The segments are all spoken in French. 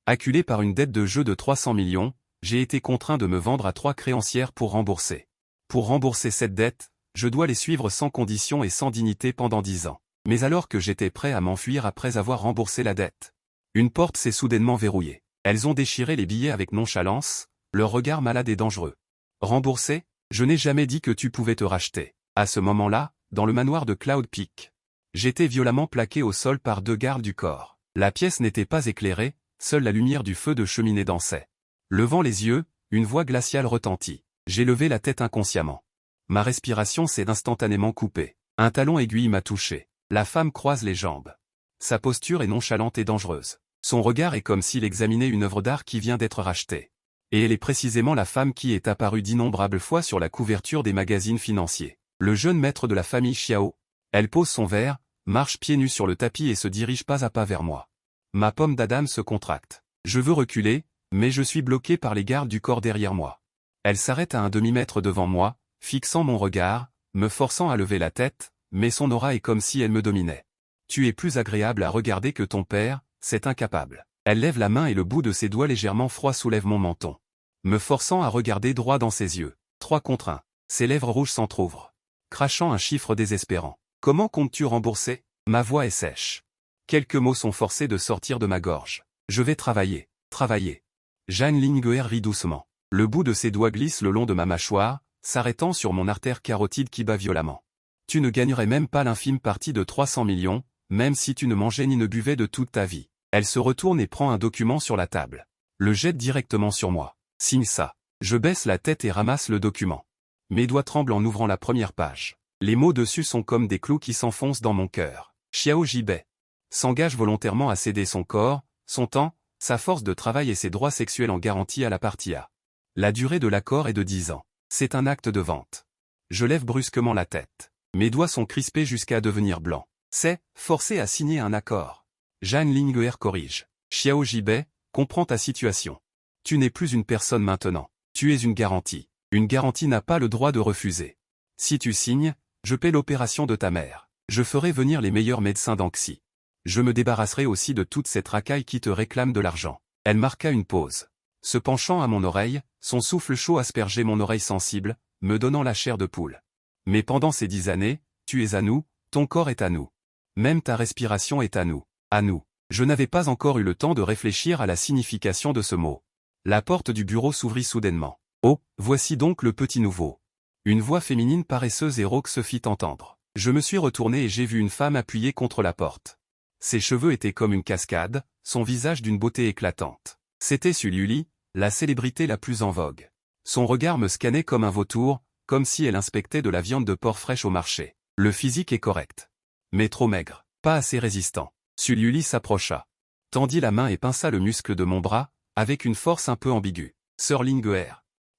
Acculé par une dette de jeu de 300 millions, j'ai été contraint de me vendre à 3 créancières pour rembourser. Pour rembourser cette dette, je dois les suivre sans condition et sans dignité pendant 10 ans. Mais alors que j'étais prêt à m'enfuir après avoir remboursé la dette, une porte s'est soudainement verrouillée. Elles ont déchiré les billets avec nonchalance, leur regard malade et dangereux. Rembourser? Je n'ai jamais dit que tu pouvais te racheter. À ce moment-là, dans le manoir de Cloud Peak, j'étais violemment plaqué au sol par 2 gardes du corps. La pièce n'était pas éclairée, seule la lumière du feu de cheminée dansait. Levant les yeux, une voix glaciale retentit. J'ai levé la tête inconsciemment. Ma respiration s'est instantanément coupée. Un talon aiguille m'a touché. La femme croise les jambes. Sa posture est nonchalante et dangereuse. Son regard est comme s'il examinait une œuvre d'art qui vient d'être rachetée. Et elle est précisément la femme qui est apparue d'innombrables fois sur la couverture des magazines financiers. Le jeune maître de la famille Xiao. Elle pose son verre, marche pieds nus sur le tapis et se dirige pas à pas vers moi. Ma pomme d'Adam se contracte. Je veux reculer, mais je suis bloqué par les gardes du corps derrière moi. Elle s'arrête à un demi-mètre devant moi, fixant mon regard, me forçant à lever la tête, mais son aura est comme si elle me dominait. Tu es plus agréable à regarder que ton père, c'est incapable. Elle lève la main et le bout de ses doigts légèrement froids soulève mon menton, me forçant à regarder droit dans ses yeux. 3 contre 1. Ses lèvres rouges s'entr'ouvrent, crachant un chiffre désespérant. Comment comptes-tu rembourser? Ma voix est sèche. Quelques mots sont forcés de sortir de ma gorge. Je vais travailler, travailler. Jeanne Linguer rit doucement. Le bout de ses doigts glisse le long de ma mâchoire, s'arrêtant sur mon artère carotide qui bat violemment. Tu ne gagnerais même pas l'infime partie de 300 millions, même si tu ne mangeais ni ne buvais de toute ta vie. Elle se retourne et prend un document sur la table. Le jette directement sur moi. Signe ça. Je baisse la tête et ramasse le document. Mes doigts tremblent en ouvrant la première page. Les mots dessus sont comme des clous qui s'enfoncent dans mon cœur. Xiao Jibei s'engage volontairement à céder son corps, son temps, sa force de travail et ses droits sexuels en garantie à la partie A. La durée de l'accord est de 10 ans. C'est un acte de vente. Je lève brusquement la tête. Mes doigts sont crispés jusqu'à devenir blancs. C'est forcé à signer un accord. Jeanne Linguer corrige. Xiao Jibei, comprends ta situation. Tu n'es plus une personne maintenant. Tu es une garantie. Une garantie n'a pas le droit de refuser. Si tu signes, je paie l'opération de ta mère. Je ferai venir les meilleurs médecins d'Anxi. Je me débarrasserai aussi de toute cette racaille qui te réclame de l'argent. Elle marqua une pause. Se penchant à mon oreille, son souffle chaud aspergeait mon oreille sensible, me donnant la chair de poule. Mais pendant ces 10 années, tu es à nous, ton corps est à nous. Même ta respiration est à nous. À nous. Je n'avais pas encore eu le temps de réfléchir à la signification de ce mot. La porte du bureau s'ouvrit soudainement. Oh, voici donc le petit nouveau. Une voix féminine paresseuse et rauque se fit entendre. Je me suis retourné et j'ai vu une femme appuyée contre la porte. Ses cheveux étaient comme une cascade, son visage d'une beauté éclatante. C'était Sul Yuli, la célébrité la plus en vogue. Son regard me scannait comme un vautour, comme si elle inspectait de la viande de porc fraîche au marché. Le physique est correct. Mais trop maigre, pas assez résistant. Sul Yuli s'approcha, tendit la main et pinça le muscle de mon bras, avec une force un peu ambiguë. Sir Linguer.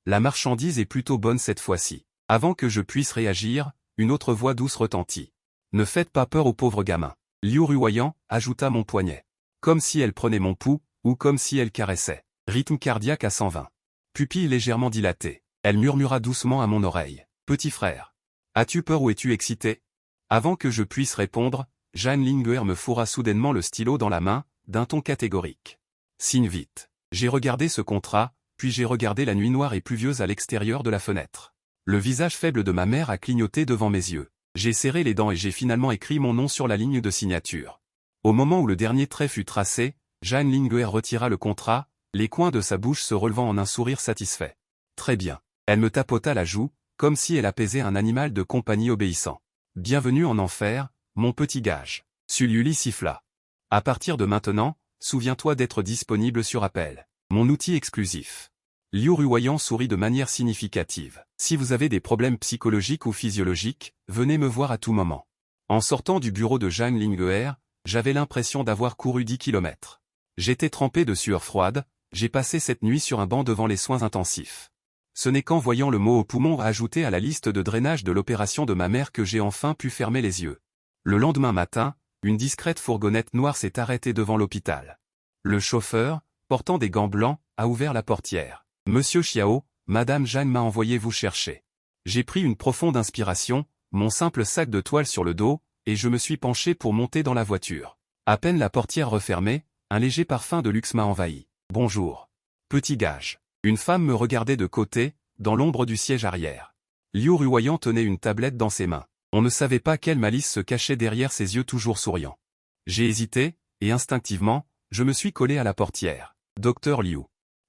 La marchandise est plutôt bonne cette fois-ci. Avant que je puisse réagir, une autre voix douce retentit. Ne faites pas peur au pauvre gamin. Liu Ruoyan ajouta mon poignet. Comme si elle prenait mon pouls, ou comme si elle caressait. Rythme cardiaque à 120. Pupille légèrement dilatée. Elle murmura doucement à mon oreille. Petit frère. As-tu peur ou es-tu excité? Avant que je puisse répondre, Jeanne Linguer me fourra soudainement le stylo dans la main, d'un ton catégorique. Signe vite. J'ai regardé ce contrat, puis j'ai regardé la nuit noire et pluvieuse à l'extérieur de la fenêtre. Le visage faible de ma mère a clignoté devant mes yeux. J'ai serré les dents et j'ai finalement écrit mon nom sur la ligne de signature. Au moment où le dernier trait fut tracé, Jeanne Linguer retira le contrat, les coins de sa bouche se relevant en un sourire satisfait. Très bien. Elle me tapota la joue, comme si elle apaisait un animal de compagnie obéissant. Bienvenue en enfer, mon petit gage. Sul Yuli siffla. À partir de maintenant, souviens-toi d'être disponible sur appel. Mon outil exclusif. Liu Ruoyan sourit de manière significative. Si vous avez des problèmes psychologiques ou physiologiques, venez me voir à tout moment. En sortant du bureau de Jeanne Linguer, j'avais l'impression d'avoir couru 10 kilomètres. J'étais trempé de sueur froide, j'ai passé cette nuit sur un banc devant les soins intensifs. Ce n'est qu'en voyant le mot au poumon ajouté à la liste de drainage de l'opération de ma mère que j'ai enfin pu fermer les yeux. Le lendemain matin, une discrète fourgonnette noire s'est arrêtée devant l'hôpital. Le chauffeur, portant des gants blancs, a ouvert la portière. Monsieur Xiao, Madame Jeanne m'a envoyé vous chercher. J'ai pris une profonde inspiration, mon simple sac de toile sur le dos, et je me suis penché pour monter dans la voiture. À peine la portière refermée, un léger parfum de luxe m'a envahi. Bonjour. Petit gage. Une femme me regardait de côté, dans l'ombre du siège arrière. Liu Ruoyan tenait une tablette dans ses mains. On ne savait pas quelle malice se cachait derrière ses yeux toujours souriants. J'ai hésité, et instinctivement, je me suis collé à la portière. Docteur Liu.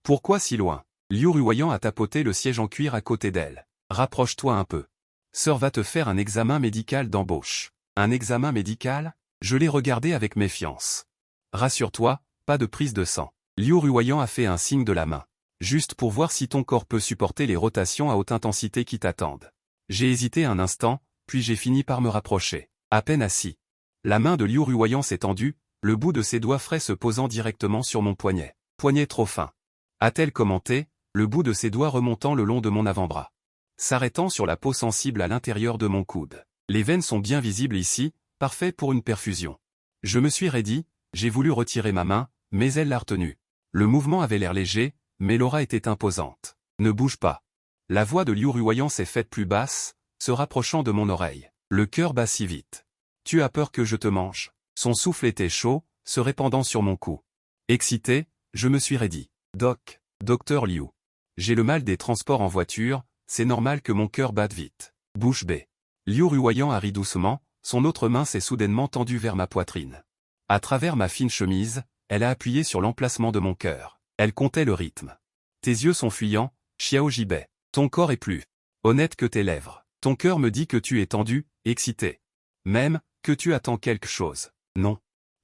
Pourquoi si loin? Liu Ruoyan a tapoté le siège en cuir à côté d'elle. Rapproche-toi un peu. Sœur va te faire un examen médical d'embauche. Un examen médical? Je l'ai regardé avec méfiance. Rassure-toi, pas de prise de sang. Liu Ruoyan a fait un signe de la main. Juste pour voir si ton corps peut supporter les rotations à haute intensité qui t'attendent. J'ai hésité un instant, puis j'ai fini par me rapprocher. À peine assis. La main de Liu Ruoyan s'est tendue, le bout de ses doigts frais se posant directement sur mon poignet. Poignet trop fin. A-t-elle commenté, le bout de ses doigts remontant le long de mon avant-bras. S'arrêtant sur la peau sensible à l'intérieur de mon coude. Les veines sont bien visibles ici, parfait pour une perfusion. Je me suis raidi, j'ai voulu retirer ma main, mais elle l'a retenue. Le mouvement avait l'air léger, mais l'aura était imposante. Ne bouge pas. La voix de Liu Ruoyan s'est faite plus basse, se rapprochant de mon oreille. Le cœur bat si vite. Tu as peur que je te mange? Son souffle était chaud, se répandant sur mon cou. Excité, je me suis raidi. Docteur Liu. J'ai le mal des transports en voiture, c'est normal que mon cœur batte vite. Bouche bée. Liu Ruoyan a ri doucement, son autre main s'est soudainement tendue vers ma poitrine. À travers ma fine chemise, elle a appuyé sur l'emplacement de mon cœur. Elle comptait le rythme. Tes yeux sont fuyants, Xiao Jibei. Ton corps est plus honnête que tes lèvres. Ton cœur me dit que tu es tendu, excité. Même, que tu attends quelque chose. Non.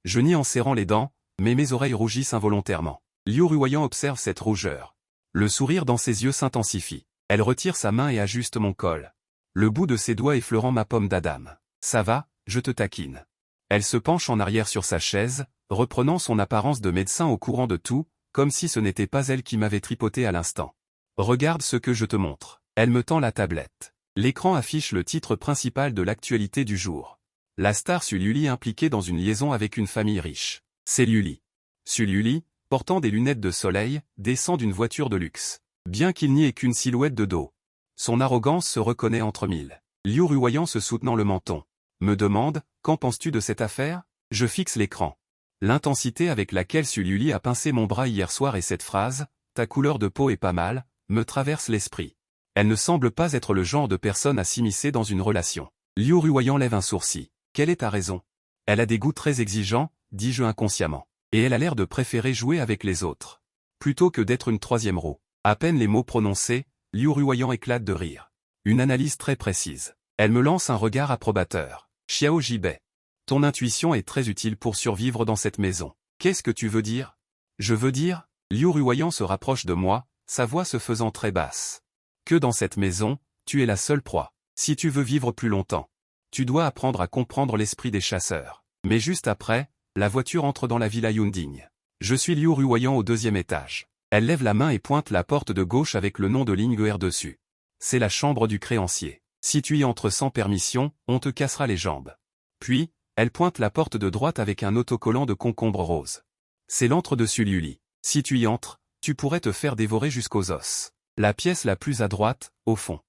Je nie en serrant les dents, mais mes oreilles rougissent involontairement. Liu Ruoyan observe cette rougeur. Le sourire dans ses yeux s'intensifie. Elle retire sa main et ajuste mon col. Le bout de ses doigts effleurant ma pomme d'Adam. Ça va, je te taquine. Elle se penche en arrière sur sa chaise, reprenant son apparence de médecin au courant de tout, comme si ce n'était pas elle qui m'avait tripoté à l'instant. Regarde ce que je te montre. Elle me tend la tablette. L'écran affiche le titre principal de l'actualité du jour. La star Sululi impliquée dans une liaison avec une famille riche. C'est Luli. Sululi, portant des lunettes de soleil, descend d'une voiture de luxe. Bien qu'il n'y ait qu'une silhouette de dos. Son arrogance se reconnaît entre mille. Liu Ruoyan se soutenant le menton. Me demande, qu'en penses-tu de cette affaire? Je fixe l'écran. L'intensité avec laquelle Sululi a pincé mon bras hier soir et cette phrase, ta couleur de peau est pas mal, me traverse l'esprit. Elle ne semble pas être le genre de personne à s'immiscer dans une relation. Liu Ruoyan lève un sourcil. Quelle est ta raison? Elle a des goûts très exigeants, dis-je inconsciemment. Et elle a l'air de préférer jouer avec les autres. Plutôt que d'être une troisième roue. À peine les mots prononcés, Liu Ruoyan éclate de rire. Une analyse très précise. Elle me lance un regard approbateur. Xiao Jibei. Ton intuition est très utile pour survivre dans cette maison. Qu'est-ce que tu veux dire? Je veux dire, Liu Ruoyan se rapproche de moi, sa voix se faisant très basse. Que dans cette maison, tu es la seule proie. Si tu veux vivre plus longtemps, tu dois apprendre à comprendre l'esprit des chasseurs. Mais juste après, la voiture entre dans la villa Yunding. Je suis Liu Ruoyan au 2e étage. Elle lève la main et pointe la porte de gauche avec le nom de Ling'er dessus. C'est la chambre du créancier. Si tu y entres sans permission, on te cassera les jambes. Puis, elle pointe la porte de droite avec un autocollant de concombre rose. C'est l'entre-dessus Luli. Si tu y entres, tu pourrais te faire dévorer jusqu'aux os. La pièce la plus à droite, au fond.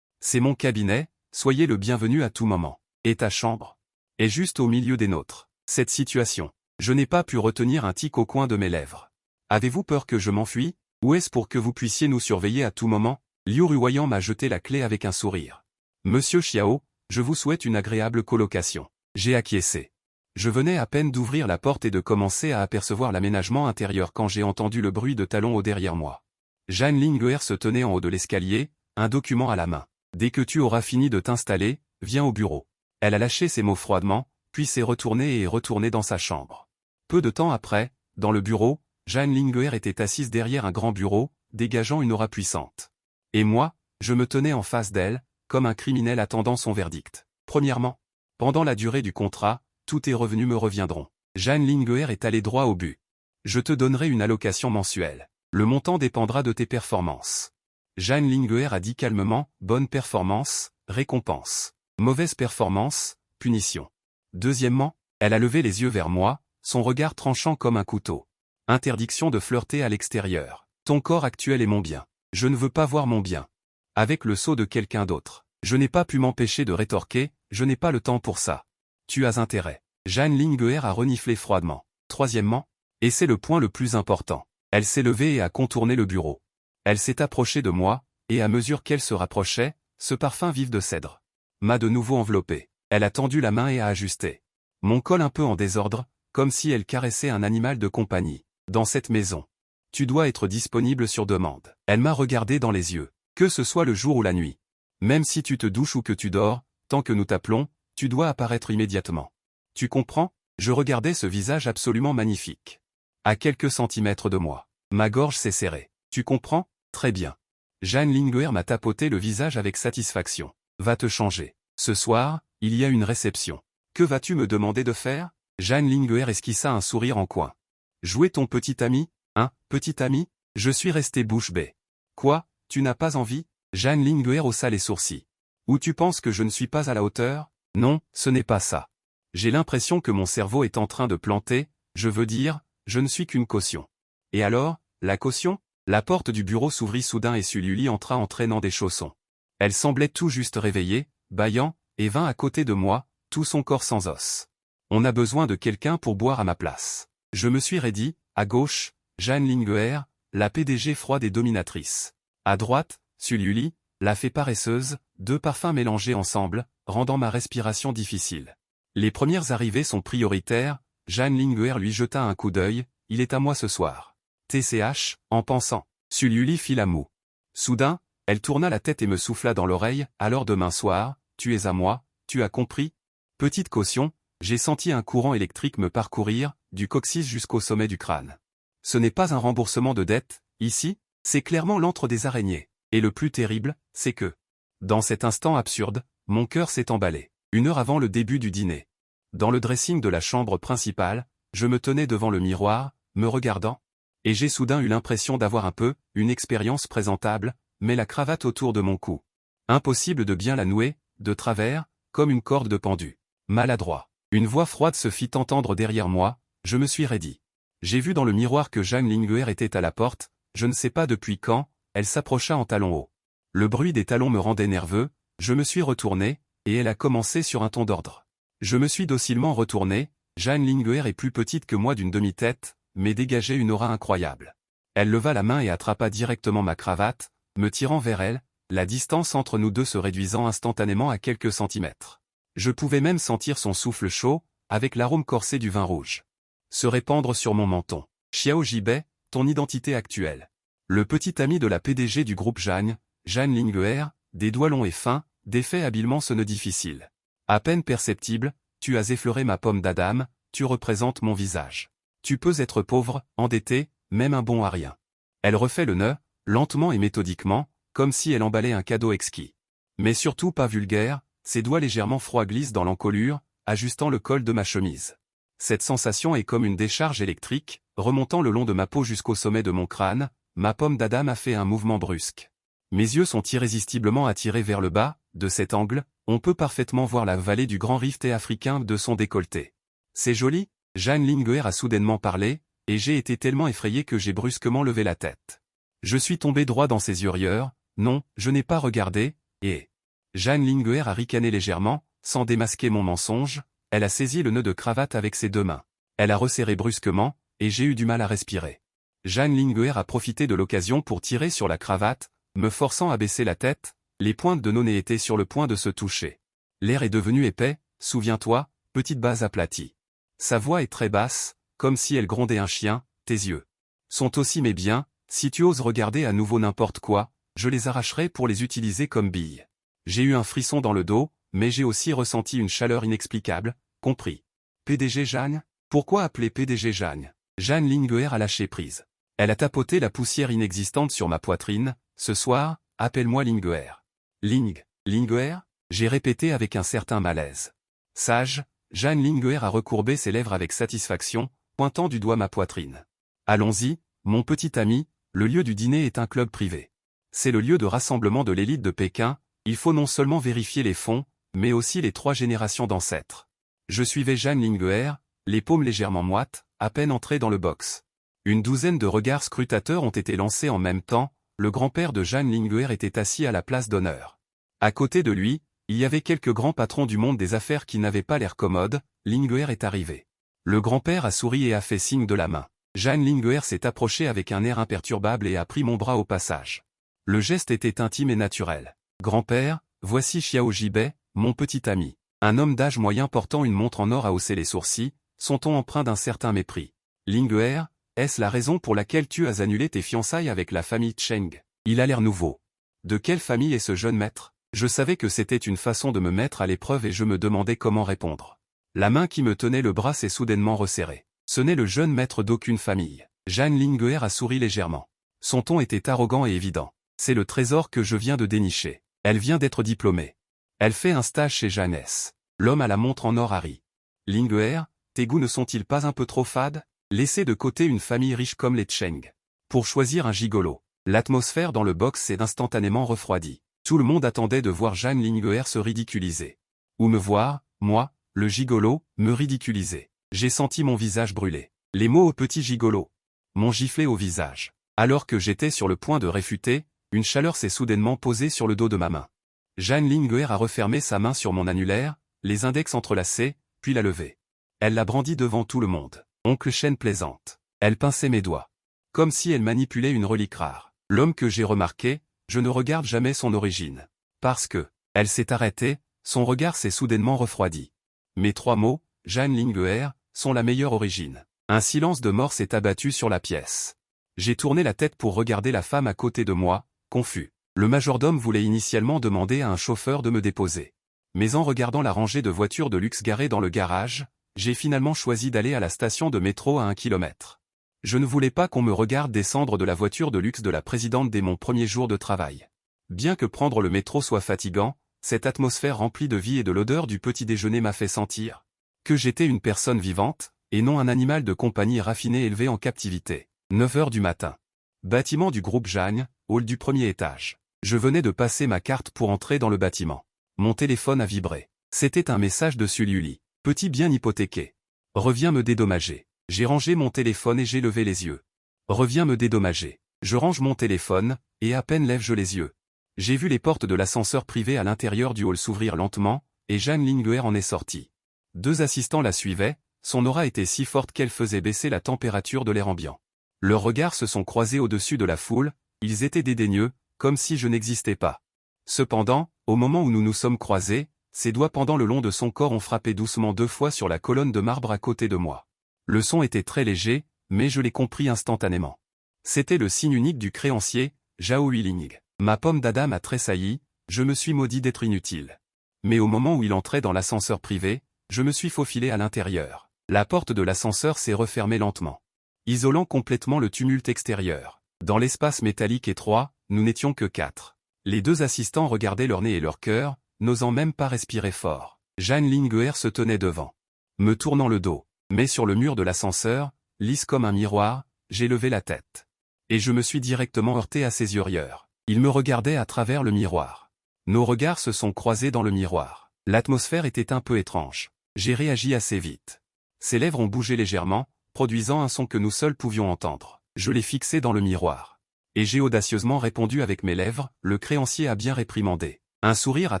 C'est mon cabinet, soyez le bienvenu à tout moment. Et ta chambre? Est juste au milieu des nôtres. Cette situation. Je n'ai pas pu retenir un tic au coin de mes lèvres. Avez-vous peur que je m'enfuis? Ou est-ce pour que vous puissiez nous surveiller à tout moment? Liu Ruoyan m'a jeté la clé avec un sourire. Monsieur Xiao, je vous souhaite une agréable colocation. J'ai acquiescé. Je venais à peine d'ouvrir la porte et de commencer à apercevoir l'aménagement intérieur quand j'ai entendu le bruit de talons hauts derrière moi. Jeanne Ling'er se tenait en haut de l'escalier, un document à la main. Dès que tu auras fini de t'installer, viens au bureau. Elle a lâché ses mots froidement, puis s'est retournée et est retournée dans sa chambre. Peu de temps après, dans le bureau, Jeanne Ling'er était assise derrière un grand bureau, dégageant une aura puissante. Et moi, je me tenais en face d'elle, comme un criminel attendant son verdict. Premièrement, pendant la durée du contrat, tous tes revenus me reviendront. Jeanne Ling'er est allée droit au but. Je te donnerai une allocation mensuelle. Le montant dépendra de tes performances. Jeanne Ling'er a dit calmement, bonne performance, récompense. Mauvaise performance, punition. Deuxièmement, elle a levé les yeux vers moi, son regard tranchant comme un couteau. Interdiction de flirter à l'extérieur. Ton corps actuel est mon bien. Je ne veux pas voir mon bien. Avec le sceau de quelqu'un d'autre. Je n'ai pas pu m'empêcher de rétorquer, je n'ai pas le temps pour ça. Tu as intérêt. Jeanne Ling'er a reniflé froidement. Troisièmement, et c'est le point le plus important. Elle s'est levée et a contourné le bureau. Elle s'est approchée de moi, et à mesure qu'elle se rapprochait, ce parfum vif de cèdre m'a de nouveau enveloppé. Elle a tendu la main et a ajusté mon col un peu en désordre, comme si elle caressait un animal de compagnie. Dans cette maison, tu dois être disponible sur demande. Elle m'a regardé dans les yeux. Que ce soit le jour ou la nuit. Même si tu te douches ou que tu dors, tant que nous t'appelons, tu dois apparaître immédiatement. Tu comprends? Je regardais ce visage absolument magnifique. À quelques centimètres de moi. Ma gorge s'est serrée. Tu comprends? Très bien. Jeanne Linguère m'a tapoté le visage avec satisfaction. Va te changer. Ce soir, il y a une réception. Que vas-tu me demander de faire? Jeanne Linguère esquissa un sourire en coin. Jouer ton petit ami? Hein, petit ami? Je suis resté bouche bée. Quoi, tu n'as pas envie? Jeanne Linguère haussa les sourcils. Ou tu penses que je ne suis pas à la hauteur? Non, ce n'est pas ça. J'ai l'impression que mon cerveau est en train de planter, je veux dire, je ne suis qu'une caution. Et alors, la caution? La porte du bureau s'ouvrit soudain et Sully entra en traînant des chaussons. Elle semblait tout juste réveillée, bâillant, et vint à côté de moi, tout son corps sans os. On a besoin de quelqu'un pour boire à ma place. Je me suis raidi, à gauche, Jeanne Linguère, la PDG froide et dominatrice. À droite, Sully, la fée paresseuse, deux parfums mélangés ensemble, rendant ma respiration difficile. Les premières arrivées sont prioritaires, Jeanne Linguère lui jeta un coup d'œil, il est à moi ce soir. TCH, en pensant. Sully fit la moue. Soudain, elle tourna la tête et me souffla dans l'oreille, alors demain soir, tu es à moi, tu as compris? Petite caution, j'ai senti un courant électrique me parcourir, du coccyx jusqu'au sommet du crâne. Ce n'est pas un remboursement de dette, ici, c'est clairement l'antre des araignées. Et le plus terrible, c'est que, dans cet instant absurde, mon cœur s'est emballé. 1 heure avant le début du dîner. Dans le dressing de la chambre principale, je me tenais devant le miroir, me regardant, et j'ai soudain eu l'impression d'avoir une expérience présentable, mais la cravate autour de mon cou. Impossible de bien la nouer, de travers, comme une corde de pendu. Maladroit. Une voix froide se fit entendre derrière moi, je me suis raidi. J'ai vu dans le miroir que Jeanne Linguère était à la porte, je ne sais pas depuis quand, elle s'approcha en talons hauts. Le bruit des talons me rendait nerveux, je me suis retourné, et elle a commencé sur un ton d'ordre. Je me suis docilement retourné, Jeanne Linguère est plus petite que moi d'une demi-tête, mais dégageait une aura incroyable. Elle leva la main et attrapa directement ma cravate, me tirant vers elle, la distance entre nous deux se réduisant instantanément à quelques centimètres. Je pouvais même sentir son souffle chaud, avec l'arôme corsé du vin rouge, se répandre sur mon menton. Xiao Jibei, ton identité actuelle. Le petit ami de la PDG du groupe Jeanne Linguère, des doigts longs et fins, des faits habilement sonneux difficiles. À peine perceptible, tu as effleuré ma pomme d'Adam, tu représentes mon visage. Tu peux être pauvre, endetté, même un bon à rien. Elle refait le nœud, lentement et méthodiquement, comme si elle emballait un cadeau exquis. Mais surtout pas vulgaire, ses doigts légèrement froids glissent dans l'encolure, ajustant le col de ma chemise. Cette sensation est comme une décharge électrique, remontant le long de ma peau jusqu'au sommet de mon crâne, ma pomme d'Adam a fait un mouvement brusque. Mes yeux sont irrésistiblement attirés vers le bas, de cet angle, on peut parfaitement voir la vallée du grand rift africain de son décolleté. C'est joli? Jeanne Linguère a soudainement parlé, et j'ai été tellement effrayé que j'ai brusquement levé la tête. Je suis tombé droit dans ses yeux rieurs, non, je n'ai pas regardé, et... Jeanne Linguère a ricané légèrement, sans démasquer mon mensonge, elle a saisi le nœud de cravate avec ses 2 mains. Elle a resserré brusquement, et j'ai eu du mal à respirer. Jeanne Linguère a profité de l'occasion pour tirer sur la cravate, me forçant à baisser la tête, les pointes de nos nez étaient sur le point de se toucher. L'air est devenu épais, souviens-toi, petite base aplatie. Sa voix est très basse, comme si elle grondait un chien, tes yeux sont aussi mes biens, si tu oses regarder à nouveau n'importe quoi, je les arracherai pour les utiliser comme billes. J'ai eu un frisson dans le dos, mais j'ai aussi ressenti une chaleur inexplicable, compris. PDG Jeanne? Pourquoi appeler PDG Jeanne? Jeanne Linguère a lâché prise. Elle a tapoté la poussière inexistante sur ma poitrine, ce soir, appelle-moi Linguère. Linguère? J'ai répété avec un certain malaise. Sage, Jeanne Linguère a recourbé ses lèvres avec satisfaction, pointant du doigt ma poitrine. Allons-y, mon petit ami, le lieu du dîner est un club privé. C'est le lieu de rassemblement de l'élite de Pékin, il faut non seulement vérifier les fonds, mais aussi les 3 générations d'ancêtres. Je suivais Jeanne Linguère, les paumes légèrement moites, à peine entré dans le box. Une douzaine de regards scrutateurs ont été lancés en même temps, le grand-père de Jeanne Linguère était assis à la place d'honneur. À côté de lui, il y avait quelques grands patrons du monde des affaires qui n'avaient pas l'air commodes, Linguère est arrivé. Le grand-père a souri et a fait signe de la main. Jeanne Linguer s'est approchée avec un air imperturbable et a pris mon bras au passage. Le geste était intime et naturel. « Grand-père, voici Xiao Jibei, mon petit ami. » Un homme d'âge moyen portant une montre en or a haussé les sourcils, son ton empreint d'un certain mépris. « Linguer, est-ce la raison pour laquelle tu as annulé tes fiançailles avec la famille Cheng? Il a l'air nouveau. De quelle famille est ce jeune maître? » Je savais que c'était une façon de me mettre à l'épreuve et je me demandais comment répondre. La main qui me tenait le bras s'est soudainement resserrée. Ce n'est le jeune maître d'aucune famille. Jeanne Linguer a souri légèrement. Son ton était arrogant et évident. C'est le trésor que je viens de dénicher. Elle vient d'être diplômée. Elle fait un stage chez Jeanne S. L'homme à la montre en or a ri. Linguer, tes goûts ne sont-ils pas un peu trop fades? Laissez de côté une famille riche comme les Cheng. Pour choisir un gigolo. L'atmosphère dans le box s'est instantanément refroidie. Tout le monde attendait de voir Jeanne Linguer se ridiculiser. Ou me voir, moi, le gigolo, me ridiculiser. J'ai senti mon visage brûler. Les mots au petit gigolo m'ont giflé au visage. Alors que j'étais sur le point de réfuter, une chaleur s'est soudainement posée sur le dos de ma main. Jeanne Linguer a refermé sa main sur mon annulaire, les index entrelacés, puis l'a levé. Elle l'a brandi devant tout le monde. Oncle Chen plaisante. Elle pinçait mes doigts. Comme si elle manipulait une relique rare. L'homme que j'ai remarqué, je ne regarde jamais son origine. Parce que, elle s'est arrêtée, son regard s'est soudainement refroidi. Mes 3 mots, Jeanne Linguer, sont la meilleure origine. Un silence de mort s'est abattu sur la pièce. J'ai tourné la tête pour regarder la femme à côté de moi, confus. Le majordome voulait initialement demander à un chauffeur de me déposer. Mais en regardant la rangée de voitures de luxe garées dans le garage, j'ai finalement choisi d'aller à la station de métro à 1 kilomètre. Je ne voulais pas qu'on me regarde descendre de la voiture de luxe de la présidente dès mon premier jour de travail. Bien que prendre le métro soit fatigant, cette atmosphère remplie de vie et de l'odeur du petit déjeuner m'a fait sentir que j'étais une personne vivante, et non un animal de compagnie raffiné élevé en captivité. 9 heures du matin. Bâtiment du groupe Jeanne, hall du premier étage. Je venais de passer ma carte pour entrer dans le bâtiment. Mon téléphone a vibré. C'était un message de Sully. Petit bien hypothéqué. Reviens me dédommager. J'ai rangé mon téléphone et j'ai levé les yeux. Reviens me dédommager. Je range mon téléphone, et à peine lève-je les yeux. J'ai vu les portes de l'ascenseur privé à l'intérieur du hall s'ouvrir lentement, et Jeanne Linguer en est sortie. 2 assistants la suivaient, son aura était si forte qu'elle faisait baisser la température de l'air ambiant. Leurs regards se sont croisés au-dessus de la foule, ils étaient dédaigneux, comme si je n'existais pas. Cependant, au moment où nous nous sommes croisés, ses doigts pendant le long de son corps ont frappé doucement 2 fois sur la colonne de marbre à côté de moi. Le son était très léger, mais je l'ai compris instantanément. C'était le signe unique du créancier, Zhao Huiling. Ma pomme d'Adam a tressailli, je me suis maudit d'être inutile. Mais au moment où il entrait dans l'ascenseur privé, je me suis faufilé à l'intérieur. La porte de l'ascenseur s'est refermée lentement, isolant complètement le tumulte extérieur. Dans l'espace métallique étroit, nous n'étions que 4. Les 2 assistants regardaient leur nez et leur cœur, n'osant même pas respirer fort. Jeanne Linguer se tenait devant, me tournant le dos. Mais sur le mur de l'ascenseur, lisse comme un miroir, j'ai levé la tête. Et je me suis directement heurté à ses yeux rieurs. Il me regardait à travers le miroir. Nos regards se sont croisés dans le miroir. L'atmosphère était un peu étrange. J'ai réagi assez vite. Ses lèvres ont bougé légèrement, produisant un son que nous seuls pouvions entendre. Je l'ai fixé dans le miroir. Et j'ai audacieusement répondu avec mes lèvres, le créancier a bien réprimandé. Un sourire a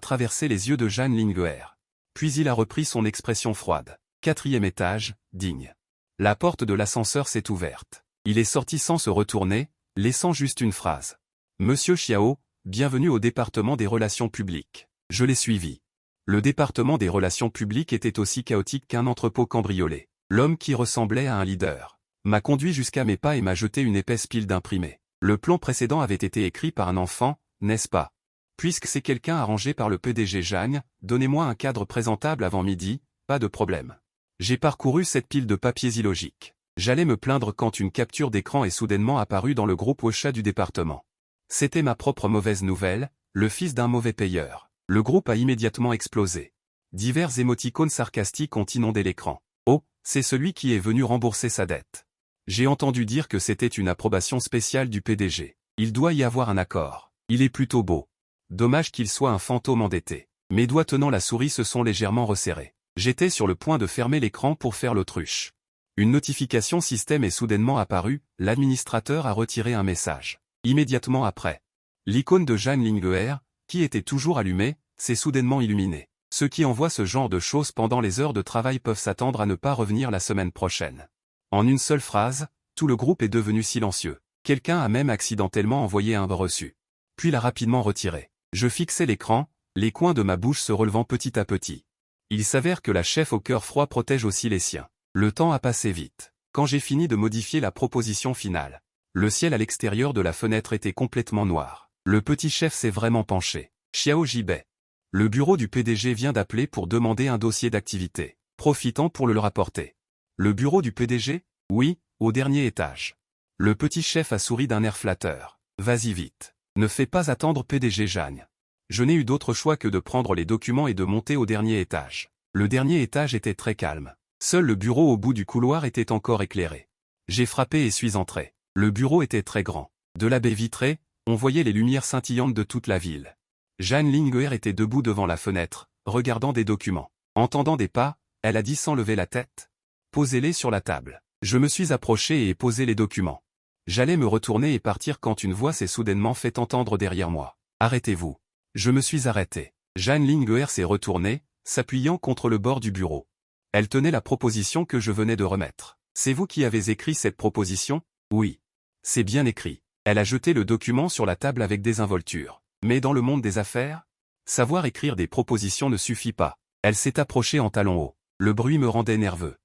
traversé les yeux de Jeanne Linguer. Puis il a repris son expression froide. 4e étage, digne. La porte de l'ascenseur s'est ouverte. Il est sorti sans se retourner, laissant juste une phrase. Monsieur Xiao, bienvenue au département des relations publiques. Je l'ai suivi. Le département des relations publiques était aussi chaotique qu'un entrepôt cambriolé. L'homme qui ressemblait à un leader m'a conduit jusqu'à mes pas et m'a jeté une épaisse pile d'imprimés. Le plan précédent avait été écrit par un enfant, n'est-ce pas? Puisque c'est quelqu'un arrangé par le PDG Jeanne, donnez-moi un cadre présentable avant midi, pas de problème. J'ai parcouru cette pile de papiers illogiques. J'allais me plaindre quand une capture d'écran est soudainement apparue dans le groupe WhatsApp du département. C'était ma propre mauvaise nouvelle, le fils d'un mauvais payeur. Le groupe a immédiatement explosé. Divers émoticônes sarcastiques ont inondé l'écran. Oh, c'est celui qui est venu rembourser sa dette. J'ai entendu dire que c'était une approbation spéciale du PDG. Il doit y avoir un accord. Il est plutôt beau. Dommage qu'il soit un fantôme endetté. Mes doigts tenant la souris se sont légèrement resserrés. J'étais sur le point de fermer l'écran pour faire l'autruche. Une notification système est soudainement apparue, l'administrateur a retiré un message. Immédiatement après, l'icône de Jeanne Linguer, qui était toujours allumée, s'est soudainement illuminée. Ceux qui envoient ce genre de choses pendant les heures de travail peuvent s'attendre à ne pas revenir la semaine prochaine. En une seule phrase, Tout le groupe est devenu silencieux. Quelqu'un a même accidentellement envoyé un reçu. Puis l'a rapidement retiré. Je fixais l'écran, les coins de ma bouche se relevant petit à petit. Il s'avère que la chef au cœur froid protège aussi les siens. Le temps a passé vite. Quand j'ai fini de modifier la proposition finale, le ciel à l'extérieur de la fenêtre était complètement noir. Le petit chef s'est vraiment penché. Xiao Jibei. Le bureau du PDG vient d'appeler pour demander un dossier d'activité. Profitant pour le rapporter. Le bureau du PDG? Oui, au dernier étage. Le petit chef a souri d'un air flatteur. Vas-y vite. Ne fais pas attendre PDG Jagne. Je n'ai eu d'autre choix que de prendre les documents et de monter au dernier étage. Le dernier étage était très calme. Seul le bureau au bout du couloir était encore éclairé. J'ai frappé et suis entré. Le bureau était très grand. De la baie vitrée, on voyait les lumières scintillantes de toute la ville. Jeanne Linguer était debout devant la fenêtre, regardant des documents. Entendant des pas, elle a dit sans lever la tête. Posez-les sur la table. Je me suis approché et ai posé les documents. J'allais me retourner et partir quand une voix s'est soudainement fait entendre derrière moi. Arrêtez-vous. Je me suis arrêté. Jeanne Linguer s'est retournée, s'appuyant contre le bord du bureau. Elle tenait la proposition que je venais de remettre. C'est vous qui avez écrit cette proposition? Oui. C'est bien écrit. Elle a jeté le document sur la table avec désinvolture. Mais dans le monde des affaires, savoir écrire des propositions ne suffit pas. Elle s'est approchée en talons hauts. Le bruit me rendait nerveux.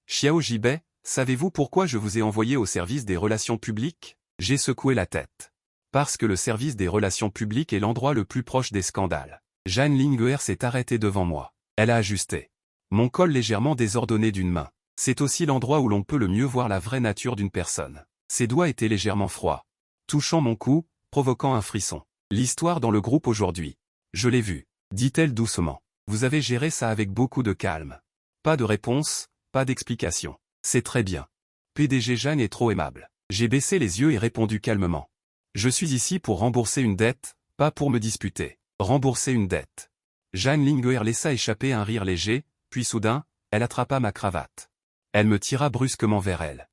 Xiao Jibei, savez-vous pourquoi je vous ai envoyé au service des relations publiques? J'ai secoué la tête. Parce que le service des relations publiques est l'endroit le plus proche des scandales. Jeanne Linguer s'est arrêtée devant moi. Elle a ajusté mon col légèrement désordonné d'une main. C'est aussi l'endroit où l'on peut le mieux voir la vraie nature d'une personne. Ses doigts étaient légèrement froids, touchant mon cou, provoquant un frisson. L'histoire dans le groupe aujourd'hui. Je l'ai vu, dit-elle doucement. Vous avez géré ça avec beaucoup de calme. Pas de réponse, pas d'explication. C'est très bien. PDG Jeanne est trop aimable. J'ai baissé les yeux et répondu calmement. Je suis ici pour rembourser une dette, pas pour me disputer. Rembourser une dette. Jeanne Linguer laissa échapper un rire léger, puis soudain, elle attrapa ma cravate. Elle me tira brusquement vers elle.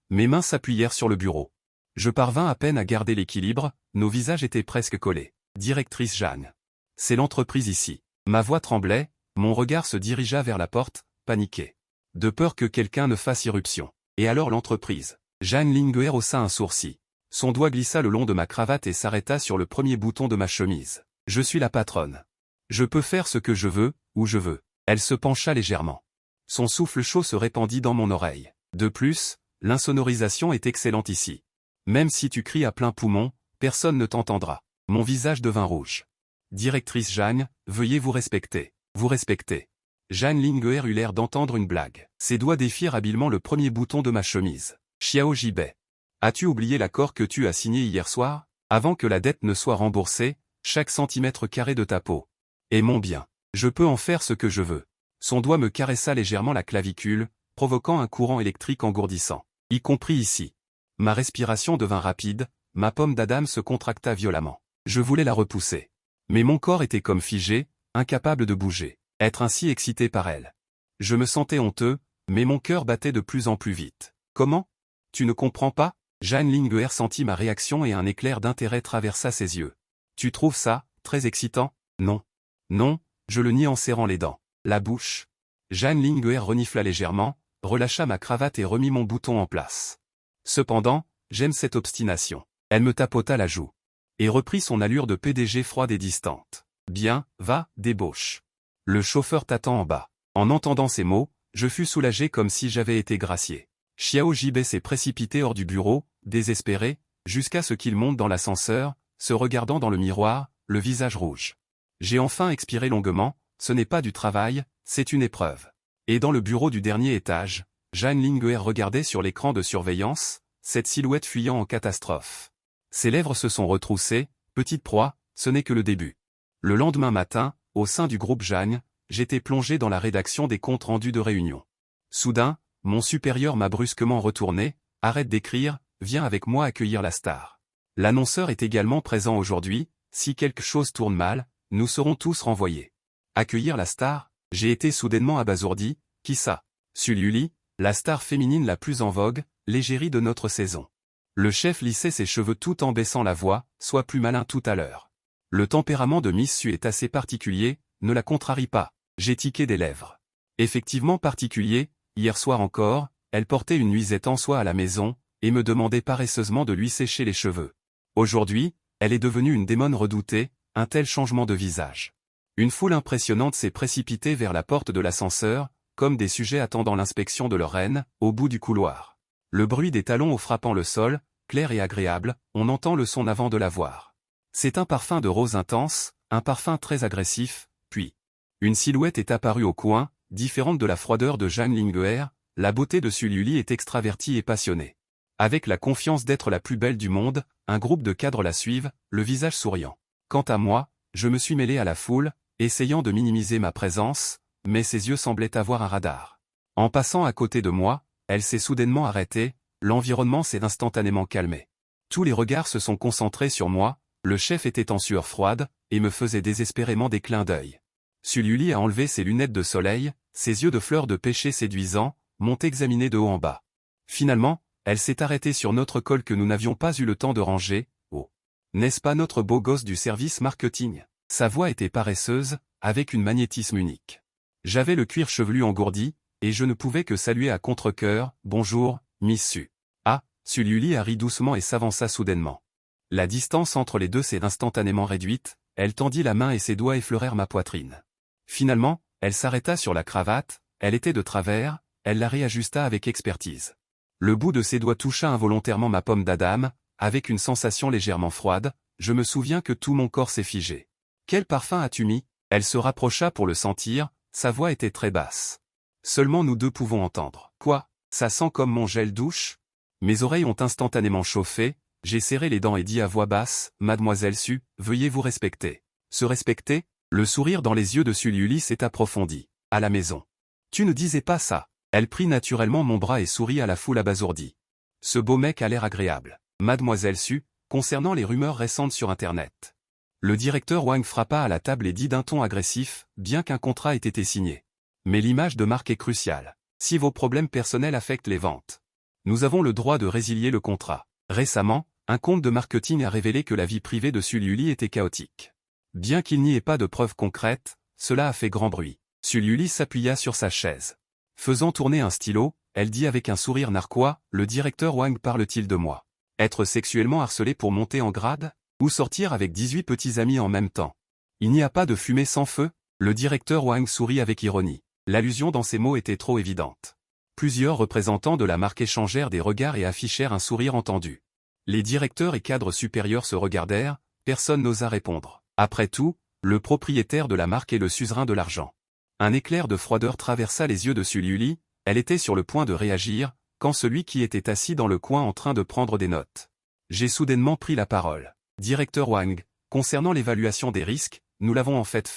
Mes mains s'appuyèrent sur le bureau. Je parvins à peine à garder l'équilibre, nos visages étaient presque collés. Directrice Jeanne. C'est l'entreprise ici. Ma voix tremblait, mon regard se dirigea vers la porte, paniqué. De peur que quelqu'un ne fasse irruption. Et alors l'entreprise. Jeanne Linguer haussa un sourcil. Son doigt glissa le long de ma cravate et s'arrêta sur le premier bouton de ma chemise. Je suis la patronne. Je peux faire ce que je veux, où je veux. Elle se pencha légèrement. Son souffle chaud se répandit dans mon oreille. De plus, l'insonorisation est excellente ici. Même si tu cries à plein poumon, personne ne t'entendra. Mon visage devint rouge. Directrice Jeanne, veuillez vous respecter. Vous respecter. Jeanne Linguer eut l'air d'entendre une blague. Ses doigts défirent habilement le premier bouton de ma chemise. Xiao Jibei. As-tu oublié l'accord que tu as signé hier soir? Avant que la dette ne soit remboursée, chaque centimètre carré de ta peau est mon bien. Je peux en faire ce que je veux. Son doigt me caressa légèrement la clavicule, provoquant un courant électrique engourdissant. Y compris ici. Ma respiration devint rapide, ma pomme d'Adam se contracta violemment. Je voulais la repousser. Mais mon corps était comme figé, incapable de bouger. Être ainsi excité par elle. Je me sentais honteux, mais mon cœur battait de plus en plus vite. Comment? Tu ne comprends pas? Jeanne Linguer sentit ma réaction et un éclair d'intérêt traversa ses yeux. Tu trouves ça très excitant? Non. Non, je le nie en serrant les dents. La bouche. Jeanne Linguer renifla légèrement, relâcha ma cravate et remit mon bouton en place. Cependant, j'aime cette obstination. Elle me tapota la joue. Et reprit son allure de PDG froide et distante. Bien, va, débauche. Le chauffeur t'attend en bas. En entendant ces mots, je fus soulagé comme si j'avais été gracié. Xiao Jibei s'est précipité hors du bureau, désespéré, jusqu'à ce qu'il monte dans l'ascenseur, se regardant dans le miroir, le visage rouge. J'ai enfin expiré longuement, ce n'est pas du travail, c'est une épreuve. Et dans le bureau du dernier étage, Jeanne Linguer regardait sur l'écran de surveillance, cette silhouette fuyant en catastrophe. Ses lèvres se sont retroussées, petite proie, ce n'est que le début. Le lendemain matin, au sein du groupe Jeanne, j'étais plongé dans la rédaction des comptes rendus de réunion. Soudain, mon supérieur m'a brusquement retourné, arrête d'écrire, viens avec moi accueillir la star. L'annonceur est également présent aujourd'hui, si quelque chose tourne mal, nous serons tous renvoyés. Accueillir la star? J'ai été soudainement abasourdi, qui ça? Sully, la star féminine la plus en vogue, l'égérie de notre saison. Le chef lissait ses cheveux tout en baissant la voix, sois plus malin tout à l'heure. Le tempérament de Miss Su est assez particulier, ne la contrarie pas. J'ai tiqué des lèvres. Effectivement particulier, hier soir encore, elle portait une nuisette en soie à la maison, et me demandait paresseusement de lui sécher les cheveux. Aujourd'hui, elle est devenue une démone redoutée, un tel changement de visage. Une foule impressionnante s'est précipitée vers la porte de l'ascenseur, comme des sujets attendant l'inspection de leur reine, au bout du couloir. Le bruit des talons au frappant le sol, clair et agréable, on entend le son avant de la voir. C'est un parfum de rose intense, un parfum très agressif, puis une silhouette est apparue au coin, différente de la froideur de Zhang Ling'er, la beauté de Sululi est extravertie et passionnée. Avec la confiance d'être la plus belle du monde, un groupe de cadres la suivent, le visage souriant. Quant à moi, je me suis mêlé à la foule, essayant de minimiser ma présence, mais ses yeux semblaient avoir un radar. En passant à côté de moi, elle s'est soudainement arrêtée, l'environnement s'est instantanément calmé. Tous les regards se sont concentrés sur moi, le chef était en sueur froide, et me faisait désespérément des clins d'œil. Sululi a enlevé ses lunettes de soleil, ses yeux de fleur de pêcher séduisants, m'ont examiné de haut en bas. Finalement, elle s'est arrêtée sur notre col que nous n'avions pas eu le temps de ranger. Oh, n'est-ce pas notre beau gosse du service marketing? Sa voix était paresseuse, avec une magnétisme unique. J'avais le cuir chevelu engourdi, et je ne pouvais que saluer à contre-cœur, « Bonjour, Miss Su. » Ah, Sululi a ri doucement et s'avança soudainement. La distance entre les deux s'est instantanément réduite, elle tendit la main et ses doigts effleurèrent ma poitrine. Finalement, elle s'arrêta sur la cravate, elle était de travers, elle la réajusta avec expertise. Le bout de ses doigts toucha involontairement ma pomme d'Adam, avec une sensation légèrement froide, je me souviens que tout mon corps s'est figé. « Quel parfum as-tu mis ?» Elle se rapprocha pour le sentir, sa voix était très basse. Seulement nous deux pouvons entendre. « Quoi? Ça sent comme mon gel douche ?» Mes oreilles ont instantanément chauffé, j'ai serré les dents et dit à voix basse, « Mademoiselle Su, veuillez vous respecter. » Se respecter? Le sourire dans les yeux de Sululi s'est approfondi. À la maison. Tu ne disais pas ça. Elle prit naturellement mon bras et sourit à la foule abasourdie. Ce beau mec a l'air agréable. Mademoiselle Su, concernant les rumeurs récentes sur Internet. Le directeur Wang frappa à la table et dit d'un ton agressif, bien qu'un contrat ait été signé. Mais l'image de marque est cruciale. Si vos problèmes personnels affectent les ventes, nous avons le droit de résilier le contrat. Récemment, un compte de marketing a révélé que la vie privée de Sululi était chaotique. Bien qu'il n'y ait pas de preuves concrètes, cela a fait grand bruit. Sululi s'appuya sur sa chaise. Faisant tourner un stylo, elle dit avec un sourire narquois, « Le directeur Wang parle-t-il de moi? Être sexuellement harcelé pour monter en grade? Ou sortir avec 18 petits amis en même temps? Il n'y a pas de fumée sans feu ?» Le directeur Wang sourit avec ironie. L'allusion dans ses mots était trop évidente. Plusieurs représentants de la marque échangèrent des regards et affichèrent un sourire entendu. Les directeurs et cadres supérieurs se regardèrent, personne n'osa répondre. Après tout, le propriétaire de la marque est le suzerain de l'argent. Un éclair de froideur traversa les yeux de Sululi, elle était sur le point de réagir, quand celui qui était assis dans le coin en train de prendre des notes. J'ai soudainement pris la parole. Directeur Wang, concernant l'évaluation des risques, nous l'avons en fait.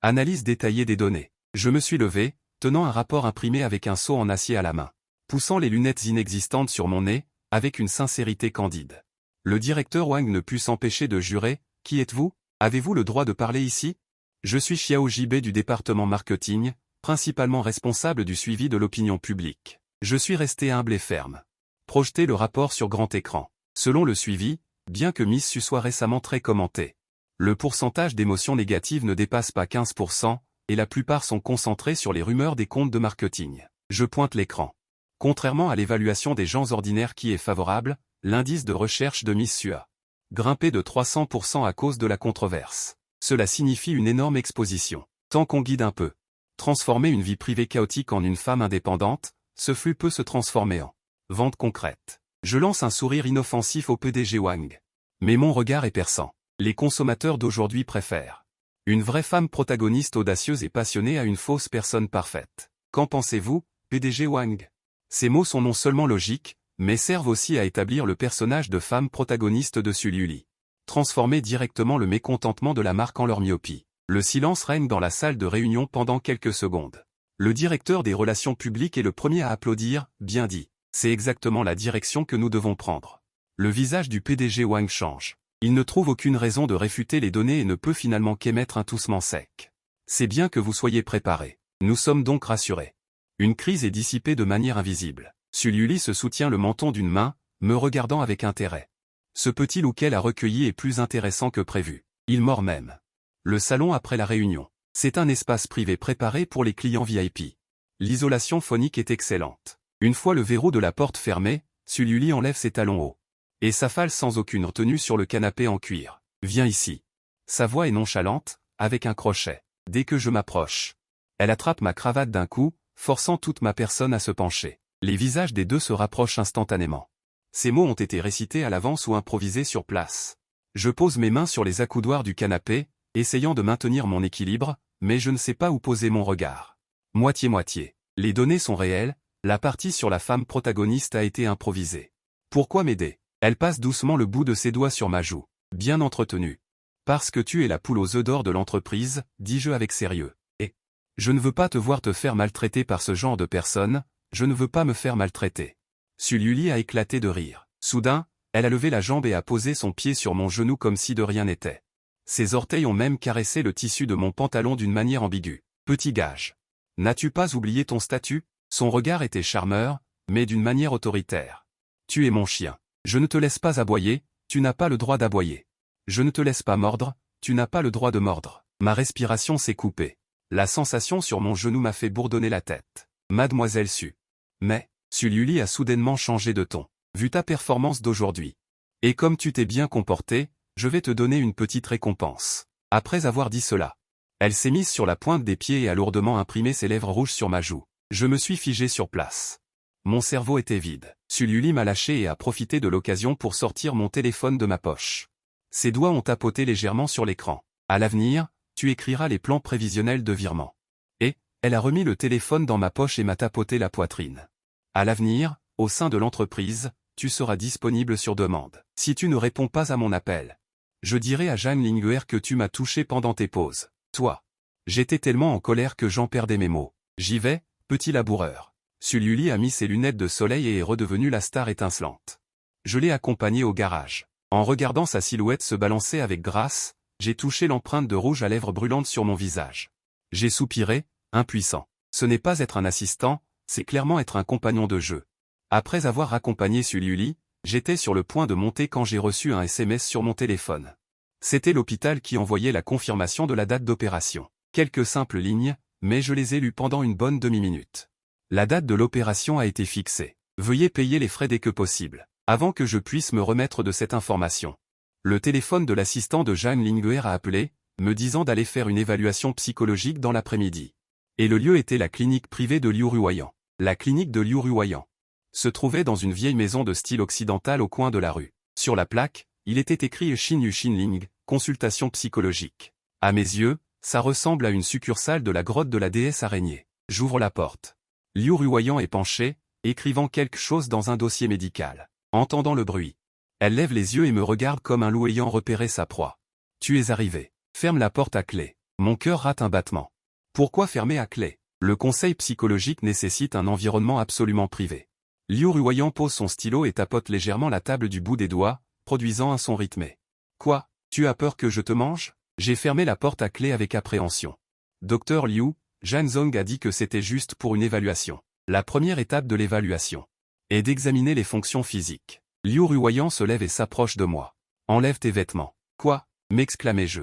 Analyse détaillée des données. Je me suis levé, tenant un rapport imprimé avec un seau en acier à la main. Poussant les lunettes inexistantes sur mon nez, avec une sincérité candide. Le directeur Wang ne put s'empêcher de jurer, « Qui êtes-vous? Avez-vous le droit de parler ici? » Je suis Xiao JB du département marketing, principalement responsable du suivi de l'opinion publique. Je suis resté humble et ferme. Projeter le rapport sur grand écran. Selon le suivi, bien que Miss Su soit récemment très commentée, le pourcentage d'émotions négatives ne dépasse pas 15%, et la plupart sont concentrés sur les rumeurs des comptes de marketing. Je pointe l'écran. Contrairement à l'évaluation des gens ordinaires qui est favorable, l'indice de recherche de Miss Su a grimpé de 300% à cause de la controverse. Cela signifie une énorme exposition. Tant qu'on guide un peu. Transformer une vie privée chaotique en une femme indépendante, ce flux peut se transformer en vente concrète. Je lance un sourire inoffensif au PDG Wang. Mais mon regard est perçant. Les consommateurs d'aujourd'hui préfèrent une vraie femme protagoniste audacieuse et passionnée à une fausse personne parfaite. Qu'en pensez-vous, PDG Wang? Ces mots sont non seulement logiques, mais servent aussi à établir le personnage de femme protagoniste de Sululi. Transformer directement le mécontentement de la marque en leur myopie. Le silence règne dans la salle de réunion pendant quelques secondes. Le directeur des relations publiques est le premier à applaudir, bien dit. C'est exactement la direction que nous devons prendre. Le visage du PDG Wang change. Il ne trouve aucune raison de réfuter les données et ne peut finalement qu'émettre un toussement sec. C'est bien que vous soyez préparés. Nous sommes donc rassurés. Une crise est dissipée de manière invisible. Sululi se soutient le menton d'une main, me regardant avec intérêt. Ce petit loup qu'elle a recueilli est plus intéressant que prévu. Il mord même. Le salon après la réunion. C'est un espace privé préparé pour les clients VIP. L'isolation phonique est excellente. Une fois le verrou de la porte fermé, Sully enlève ses talons hauts. Et s'affale sans aucune retenue sur le canapé en cuir. Viens ici. Sa voix est nonchalante, avec un crochet. Dès que je m'approche, elle attrape ma cravate d'un coup, forçant toute ma personne à se pencher. Les visages des deux se rapprochent instantanément. Ces mots ont été récités à l'avance ou improvisés sur place. Je pose mes mains sur les accoudoirs du canapé, essayant de maintenir mon équilibre, mais je ne sais pas où poser mon regard. Moitié-moitié. Les données sont réelles, la partie sur la femme protagoniste a été improvisée. Pourquoi m'aider? Elle passe doucement le bout de ses doigts sur ma joue. Bien entretenu. Parce que tu es la poule aux œufs d'or de l'entreprise, dis-je avec sérieux. Et je ne veux pas te voir te faire maltraiter par ce genre de personne, je ne veux pas me faire maltraiter. Sully a éclaté de rire. Soudain, elle a levé la jambe et a posé son pied sur mon genou comme si de rien n'était. Ses orteils ont même caressé le tissu de mon pantalon d'une manière ambiguë. Petit gage. N'as-tu pas oublié ton statut? Son regard était charmeur, mais d'une manière autoritaire. Tu es mon chien. Je ne te laisse pas aboyer, tu n'as pas le droit d'aboyer. Je ne te laisse pas mordre, tu n'as pas le droit de mordre. Ma respiration s'est coupée. La sensation sur mon genou m'a fait bourdonner la tête. Mademoiselle Su. Mais, Sully a soudainement changé de ton. Vu ta performance d'aujourd'hui. Et comme tu t'es bien comporté, je vais te donner une petite récompense. Après avoir dit cela, elle s'est mise sur la pointe des pieds et a lourdement imprimé ses lèvres rouges sur ma joue. Je me suis figé sur place. Mon cerveau était vide. Sully m'a lâché et a profité de l'occasion pour sortir mon téléphone de ma poche. Ses doigts ont tapoté légèrement sur l'écran. À l'avenir, tu écriras les plans prévisionnels de virement. Et, elle a remis le téléphone dans ma poche et m'a tapoté la poitrine. À l'avenir, au sein de l'entreprise, tu seras disponible sur demande. Si tu ne réponds pas à mon appel, je dirai à Jeanne Linguer que tu m'as touché pendant tes pauses. Toi. J'étais tellement en colère que j'en perdais mes mots. J'y vais, petit laboureur. Sully a mis ses lunettes de soleil et est redevenu la star étincelante. Je l'ai accompagné au garage. En regardant sa silhouette se balancer avec grâce, j'ai touché l'empreinte de rouge à lèvres brûlantes sur mon visage. J'ai soupiré, impuissant. Ce n'est pas être un assistant, c'est clairement être un compagnon de jeu. Après avoir accompagné Sully, j'étais sur le point de monter quand j'ai reçu un SMS sur mon téléphone. C'était l'hôpital qui envoyait la confirmation de la date d'opération. Quelques simples lignes, mais je les ai lues pendant une bonne demi-minute. La date de l'opération a été fixée. Veuillez payer les frais dès que possible. Avant que je puisse me remettre de cette information. Le téléphone de l'assistant de Jeanne Linguer a appelé, me disant d'aller faire une évaluation psychologique dans l'après-midi. Et le lieu était la clinique privée de Liu Ruoyan. La clinique de Liu Ruoyan se trouvait dans une vieille maison de style occidental au coin de la rue. Sur la plaque, il était écrit Xin Yu Xinling, consultation psychologique. À mes yeux, ça ressemble à une succursale de la grotte de la déesse araignée. J'ouvre la porte. Liu Ruoyan est penchée, écrivant quelque chose dans un dossier médical. Entendant le bruit, elle lève les yeux et me regarde comme un loup ayant repéré sa proie. Tu es arrivé. Ferme la porte à clé. Mon cœur rate un battement. Pourquoi fermer à clé? Le conseil psychologique nécessite un environnement absolument privé. Liu Ruoyan pose son stylo et tapote légèrement la table du bout des doigts, produisant un son rythmé. Quoi? Tu as peur que je te mange? J'ai fermé la porte à clé avec appréhension. Docteur Liu, Jeanne Zong a dit que c'était juste pour une évaluation. La première étape de l'évaluation est d'examiner les fonctions physiques. Liu Ruoyan se lève et s'approche de moi. Enlève tes vêtements. Quoi? M'exclamai-je.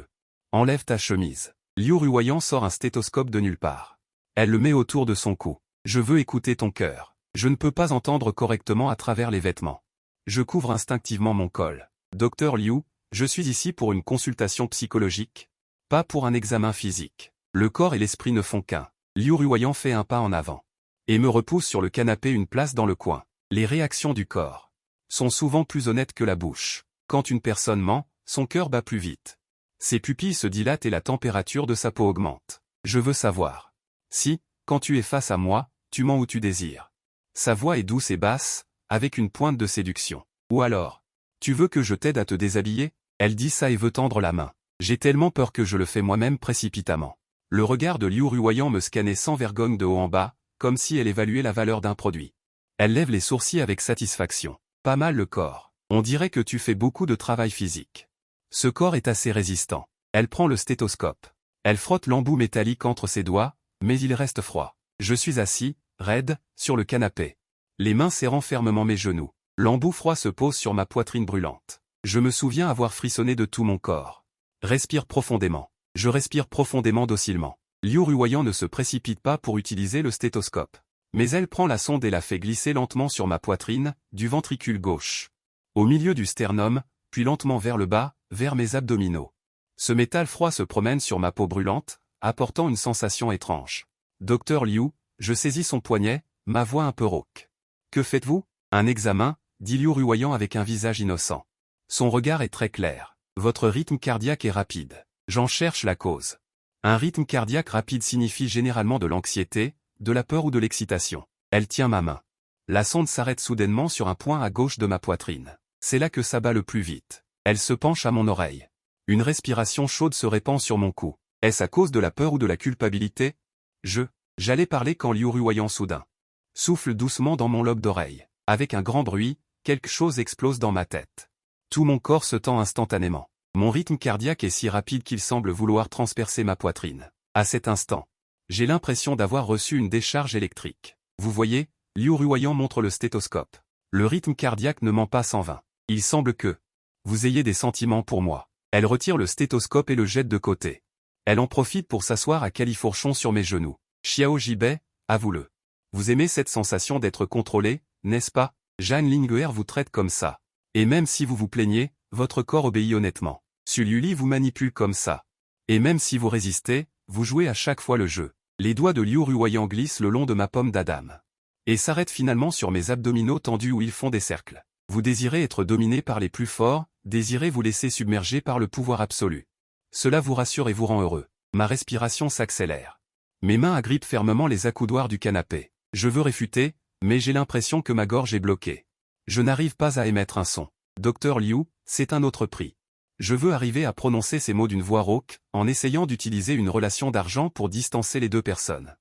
Enlève ta chemise. Liu Ruoyan sort un stéthoscope de nulle part. Elle le met autour de son cou. Je veux écouter ton cœur. Je ne peux pas entendre correctement à travers les vêtements. Je couvre instinctivement mon col. Docteur Liu, je suis ici pour une consultation psychologique, pas pour un examen physique. Le corps et l'esprit ne font qu'un. Liu Ruoyan fait un pas en avant et me repousse sur le canapé une place dans le coin. Les réactions du corps sont souvent plus honnêtes que la bouche. Quand une personne ment, son cœur bat plus vite. Ses pupilles se dilatent et la température de sa peau augmente. Je veux savoir si, quand tu es face à moi, tu mens ou tu désires. Sa voix est douce et basse, avec une pointe de séduction. Ou alors, tu veux que je t'aide à te déshabiller? Elle dit ça et veut tendre la main. J'ai tellement peur que je le fais moi-même précipitamment. Le regard de Liu Ruoyan me scannait sans vergogne de haut en bas, comme si elle évaluait la valeur d'un produit. Elle lève les sourcils avec satisfaction. Pas mal le corps. On dirait que tu fais beaucoup de travail physique. Ce corps est assez résistant. Elle prend le stéthoscope. Elle frotte l'embout métallique entre ses doigts, mais il reste froid. Je suis assis, raide, sur le canapé. Les mains serrant fermement mes genoux. L'embout froid se pose sur ma poitrine brûlante. Je me souviens avoir frissonné de tout mon corps. Respire profondément. Je respire profondément docilement. Liu Ruoyan ne se précipite pas pour utiliser le stéthoscope. Mais elle prend la sonde et la fait glisser lentement sur ma poitrine, du ventricule gauche. Au milieu du sternum, puis lentement vers le bas, vers mes abdominaux. Ce métal froid se promène sur ma peau brûlante, apportant une sensation étrange. Docteur Liu, je saisis son poignet, ma voix un peu rauque. Que faites-vous? Un examen, dit Liu ruoyant avec un visage innocent. Son regard est très clair. Votre rythme cardiaque est rapide. J'en cherche la cause. Un rythme cardiaque rapide signifie généralement de l'anxiété, de la peur ou de l'excitation. Elle tient ma main. La sonde s'arrête soudainement sur un point à gauche de ma poitrine. C'est là que ça bat le plus vite. Elle se penche à mon oreille. Une respiration chaude se répand sur mon cou. Est-ce à cause de la peur ou de la culpabilité? J'allais parler quand Liu ruoyant soudain. Souffle doucement dans mon lobe d'oreille. Avec un grand bruit, quelque chose explose dans ma tête. Tout mon corps se tend instantanément. Mon rythme cardiaque est si rapide qu'il semble vouloir transpercer ma poitrine. À cet instant, j'ai l'impression d'avoir reçu une décharge électrique. Vous voyez, Liu ruoyant montre le stéthoscope. Le rythme cardiaque ne ment pas 120. Il semble que vous ayez des sentiments pour moi. Elle retire le stéthoscope et le jette de côté. Elle en profite pour s'asseoir à califourchon sur mes genoux. Xiao Jibei, avoue-le. Vous aimez cette sensation d'être contrôlé, n'est-ce pas? Jeanne Linguer vous traite comme ça. Et même si vous vous plaignez, votre corps obéit honnêtement. Sully vous manipule comme ça. Et même si vous résistez, vous jouez à chaque fois le jeu. Les doigts de Liu ruoyant glissent le long de ma pomme d'Adam. Et s'arrêtent finalement sur mes abdominaux tendus où ils font des cercles. Vous désirez être dominé par les plus forts, désirez vous laisser submerger par le pouvoir absolu. Cela vous rassure et vous rend heureux. Ma respiration s'accélère. Mes mains agrippent fermement les accoudoirs du canapé. Je veux réfuter, mais j'ai l'impression que ma gorge est bloquée. Je n'arrive pas à émettre un son. Docteur Liu, c'est un autre prix. Je veux arriver à prononcer ces mots d'une voix rauque, en essayant d'utiliser une relation d'argent pour distancer les deux personnes.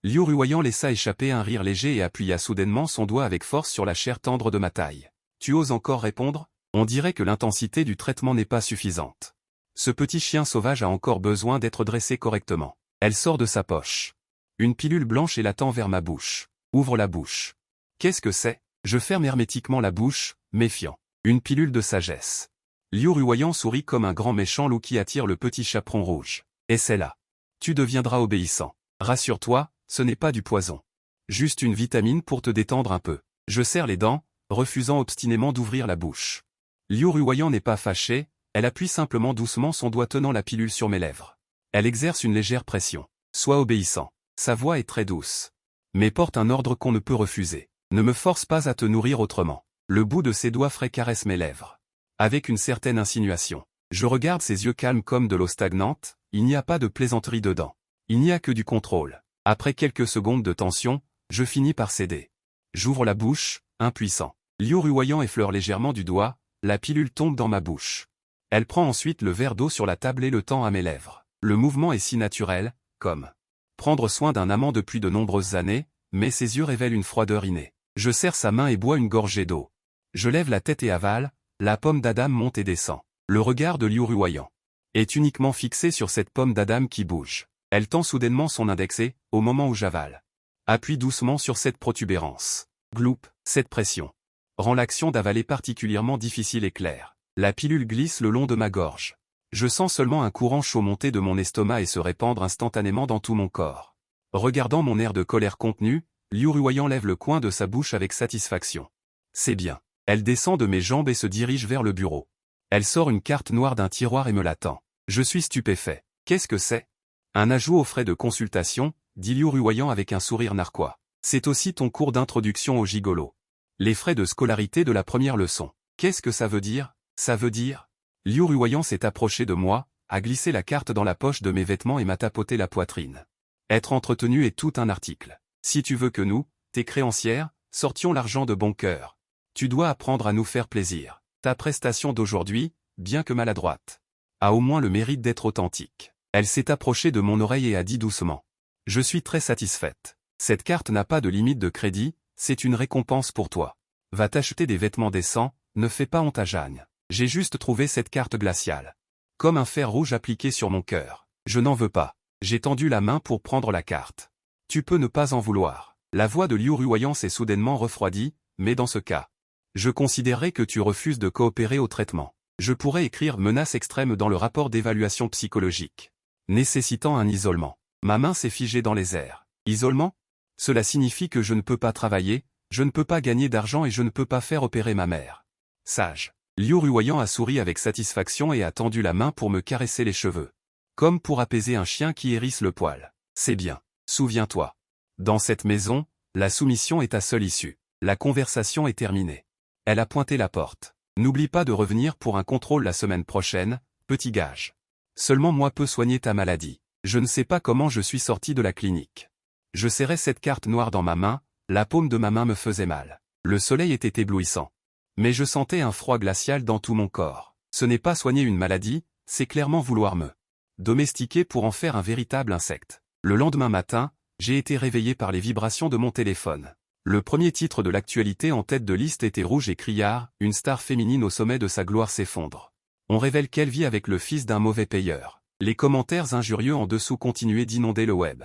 Liu ruoyant laissa échapper un rire léger et appuya soudainement son doigt avec force sur la chair tendre de ma taille. Tu oses encore répondre? On dirait que l'intensité du traitement n'est pas suffisante. Ce petit chien sauvage a encore besoin d'être dressé correctement. Elle sort de sa poche. Une pilule blanche et l'attend vers ma bouche. Ouvre la bouche. Qu'est-ce que c'est? Je ferme hermétiquement la bouche, méfiant. Une pilule de sagesse. Liu ruoyant sourit comme un grand méchant loup qui attire le petit chaperon rouge. Et c'est là. Tu deviendras obéissant. Rassure-toi, ce n'est pas du poison. Juste une vitamine pour te détendre un peu. Je serre les dents, refusant obstinément d'ouvrir la bouche. Liu ruoyant n'est pas fâchée, elle appuie simplement doucement son doigt tenant la pilule sur mes lèvres. Elle exerce une légère pression. Sois obéissant. Sa voix est très douce. Mais porte un ordre qu'on ne peut refuser. Ne me force pas à te nourrir autrement. Le bout de ses doigts frais caresse mes lèvres. Avec une certaine insinuation. Je regarde ses yeux calmes comme de l'eau stagnante, il n'y a pas de plaisanterie dedans. Il n'y a que du contrôle. Après quelques secondes de tension, je finis par céder. J'ouvre la bouche, impuissant. Liu ruoyant effleure légèrement du doigt, la pilule tombe dans ma bouche. Elle prend ensuite le verre d'eau sur la table et le tend à mes lèvres. Le mouvement est si naturel, comme prendre soin d'un amant depuis de nombreuses années, mais ses yeux révèlent une froideur innée. Je serre sa main et bois une gorgée d'eau. Je lève la tête et avale, la pomme d'Adam monte et descend. Le regard de Liu ruoyant est uniquement fixé sur cette pomme d'Adam qui bouge. Elle tend soudainement son index et, au moment où j'avale, appuie doucement sur cette protubérance. Gloup, cette pression rend l'action d'avaler particulièrement difficile et claire. La pilule glisse le long de ma gorge. Je sens seulement un courant chaud monter de mon estomac et se répandre instantanément dans tout mon corps. Regardant mon air de colère contenu, Liu ruoyant lève le coin de sa bouche avec satisfaction. C'est bien. Elle descend de mes jambes et se dirige vers le bureau. Elle sort une carte noire d'un tiroir et me la tend. Je suis stupéfait. Qu'est-ce que c'est? Un ajout aux frais de consultation, dit Liu ruoyant avec un sourire narquois. C'est aussi ton cours d'introduction au gigolo. Les frais de scolarité de la première leçon. Qu'est-ce que ça veut dire? Ça veut dire? Liu ruoyant s'est approché de moi, a glissé la carte dans la poche de mes vêtements et m'a tapoté la poitrine. Être entretenu est tout un article. Si tu veux que nous, tes créancières, sortions l'argent de bon cœur, tu dois apprendre à nous faire plaisir. Ta prestation d'aujourd'hui, bien que maladroite, a au moins le mérite d'être authentique. Elle s'est approchée de mon oreille et a dit doucement. Je suis très satisfaite. Cette carte n'a pas de limite de crédit, c'est une récompense pour toi. Va t'acheter des vêtements décents, ne fais pas honte à Jeanne. J'ai juste trouvé cette carte glaciale. Comme un fer rouge appliqué sur mon cœur. Je n'en veux pas. J'ai tendu la main pour prendre la carte. Tu peux ne pas en vouloir. La voix de Liu ruoyant s'est soudainement refroidie, mais dans ce cas, je considérerais que tu refuses de coopérer au traitement. Je pourrais écrire menace extrême dans le rapport d'évaluation psychologique, nécessitant un isolement. Ma main s'est figée dans les airs. Isolement? Cela signifie que je ne peux pas travailler, je ne peux pas gagner d'argent et je ne peux pas faire opérer ma mère. Sage. Liu Ruoyan a souri avec satisfaction et a tendu la main pour me caresser les cheveux. Comme pour apaiser un chien qui hérisse le poil. C'est bien. Souviens-toi. Dans cette maison, la soumission est ta seule issue. La conversation est terminée. Elle a pointé la porte. N'oublie pas de revenir pour un contrôle la semaine prochaine, petit gage. Seulement moi peux soigner ta maladie. Je ne sais pas comment je suis sorti de la clinique. Je serrais cette carte noire dans ma main, la paume de ma main me faisait mal. Le soleil était éblouissant. Mais je sentais un froid glacial dans tout mon corps. Ce n'est pas soigner une maladie, c'est clairement vouloir me domestiquer pour en faire un véritable insecte. Le lendemain matin, j'ai été réveillé par les vibrations de mon téléphone. Le premier titre de l'actualité en tête de liste était rouge et criard, une star féminine au sommet de sa gloire s'effondre. On révèle qu'elle vit avec le fils d'un mauvais payeur. Les commentaires injurieux en dessous continuaient d'inonder le web.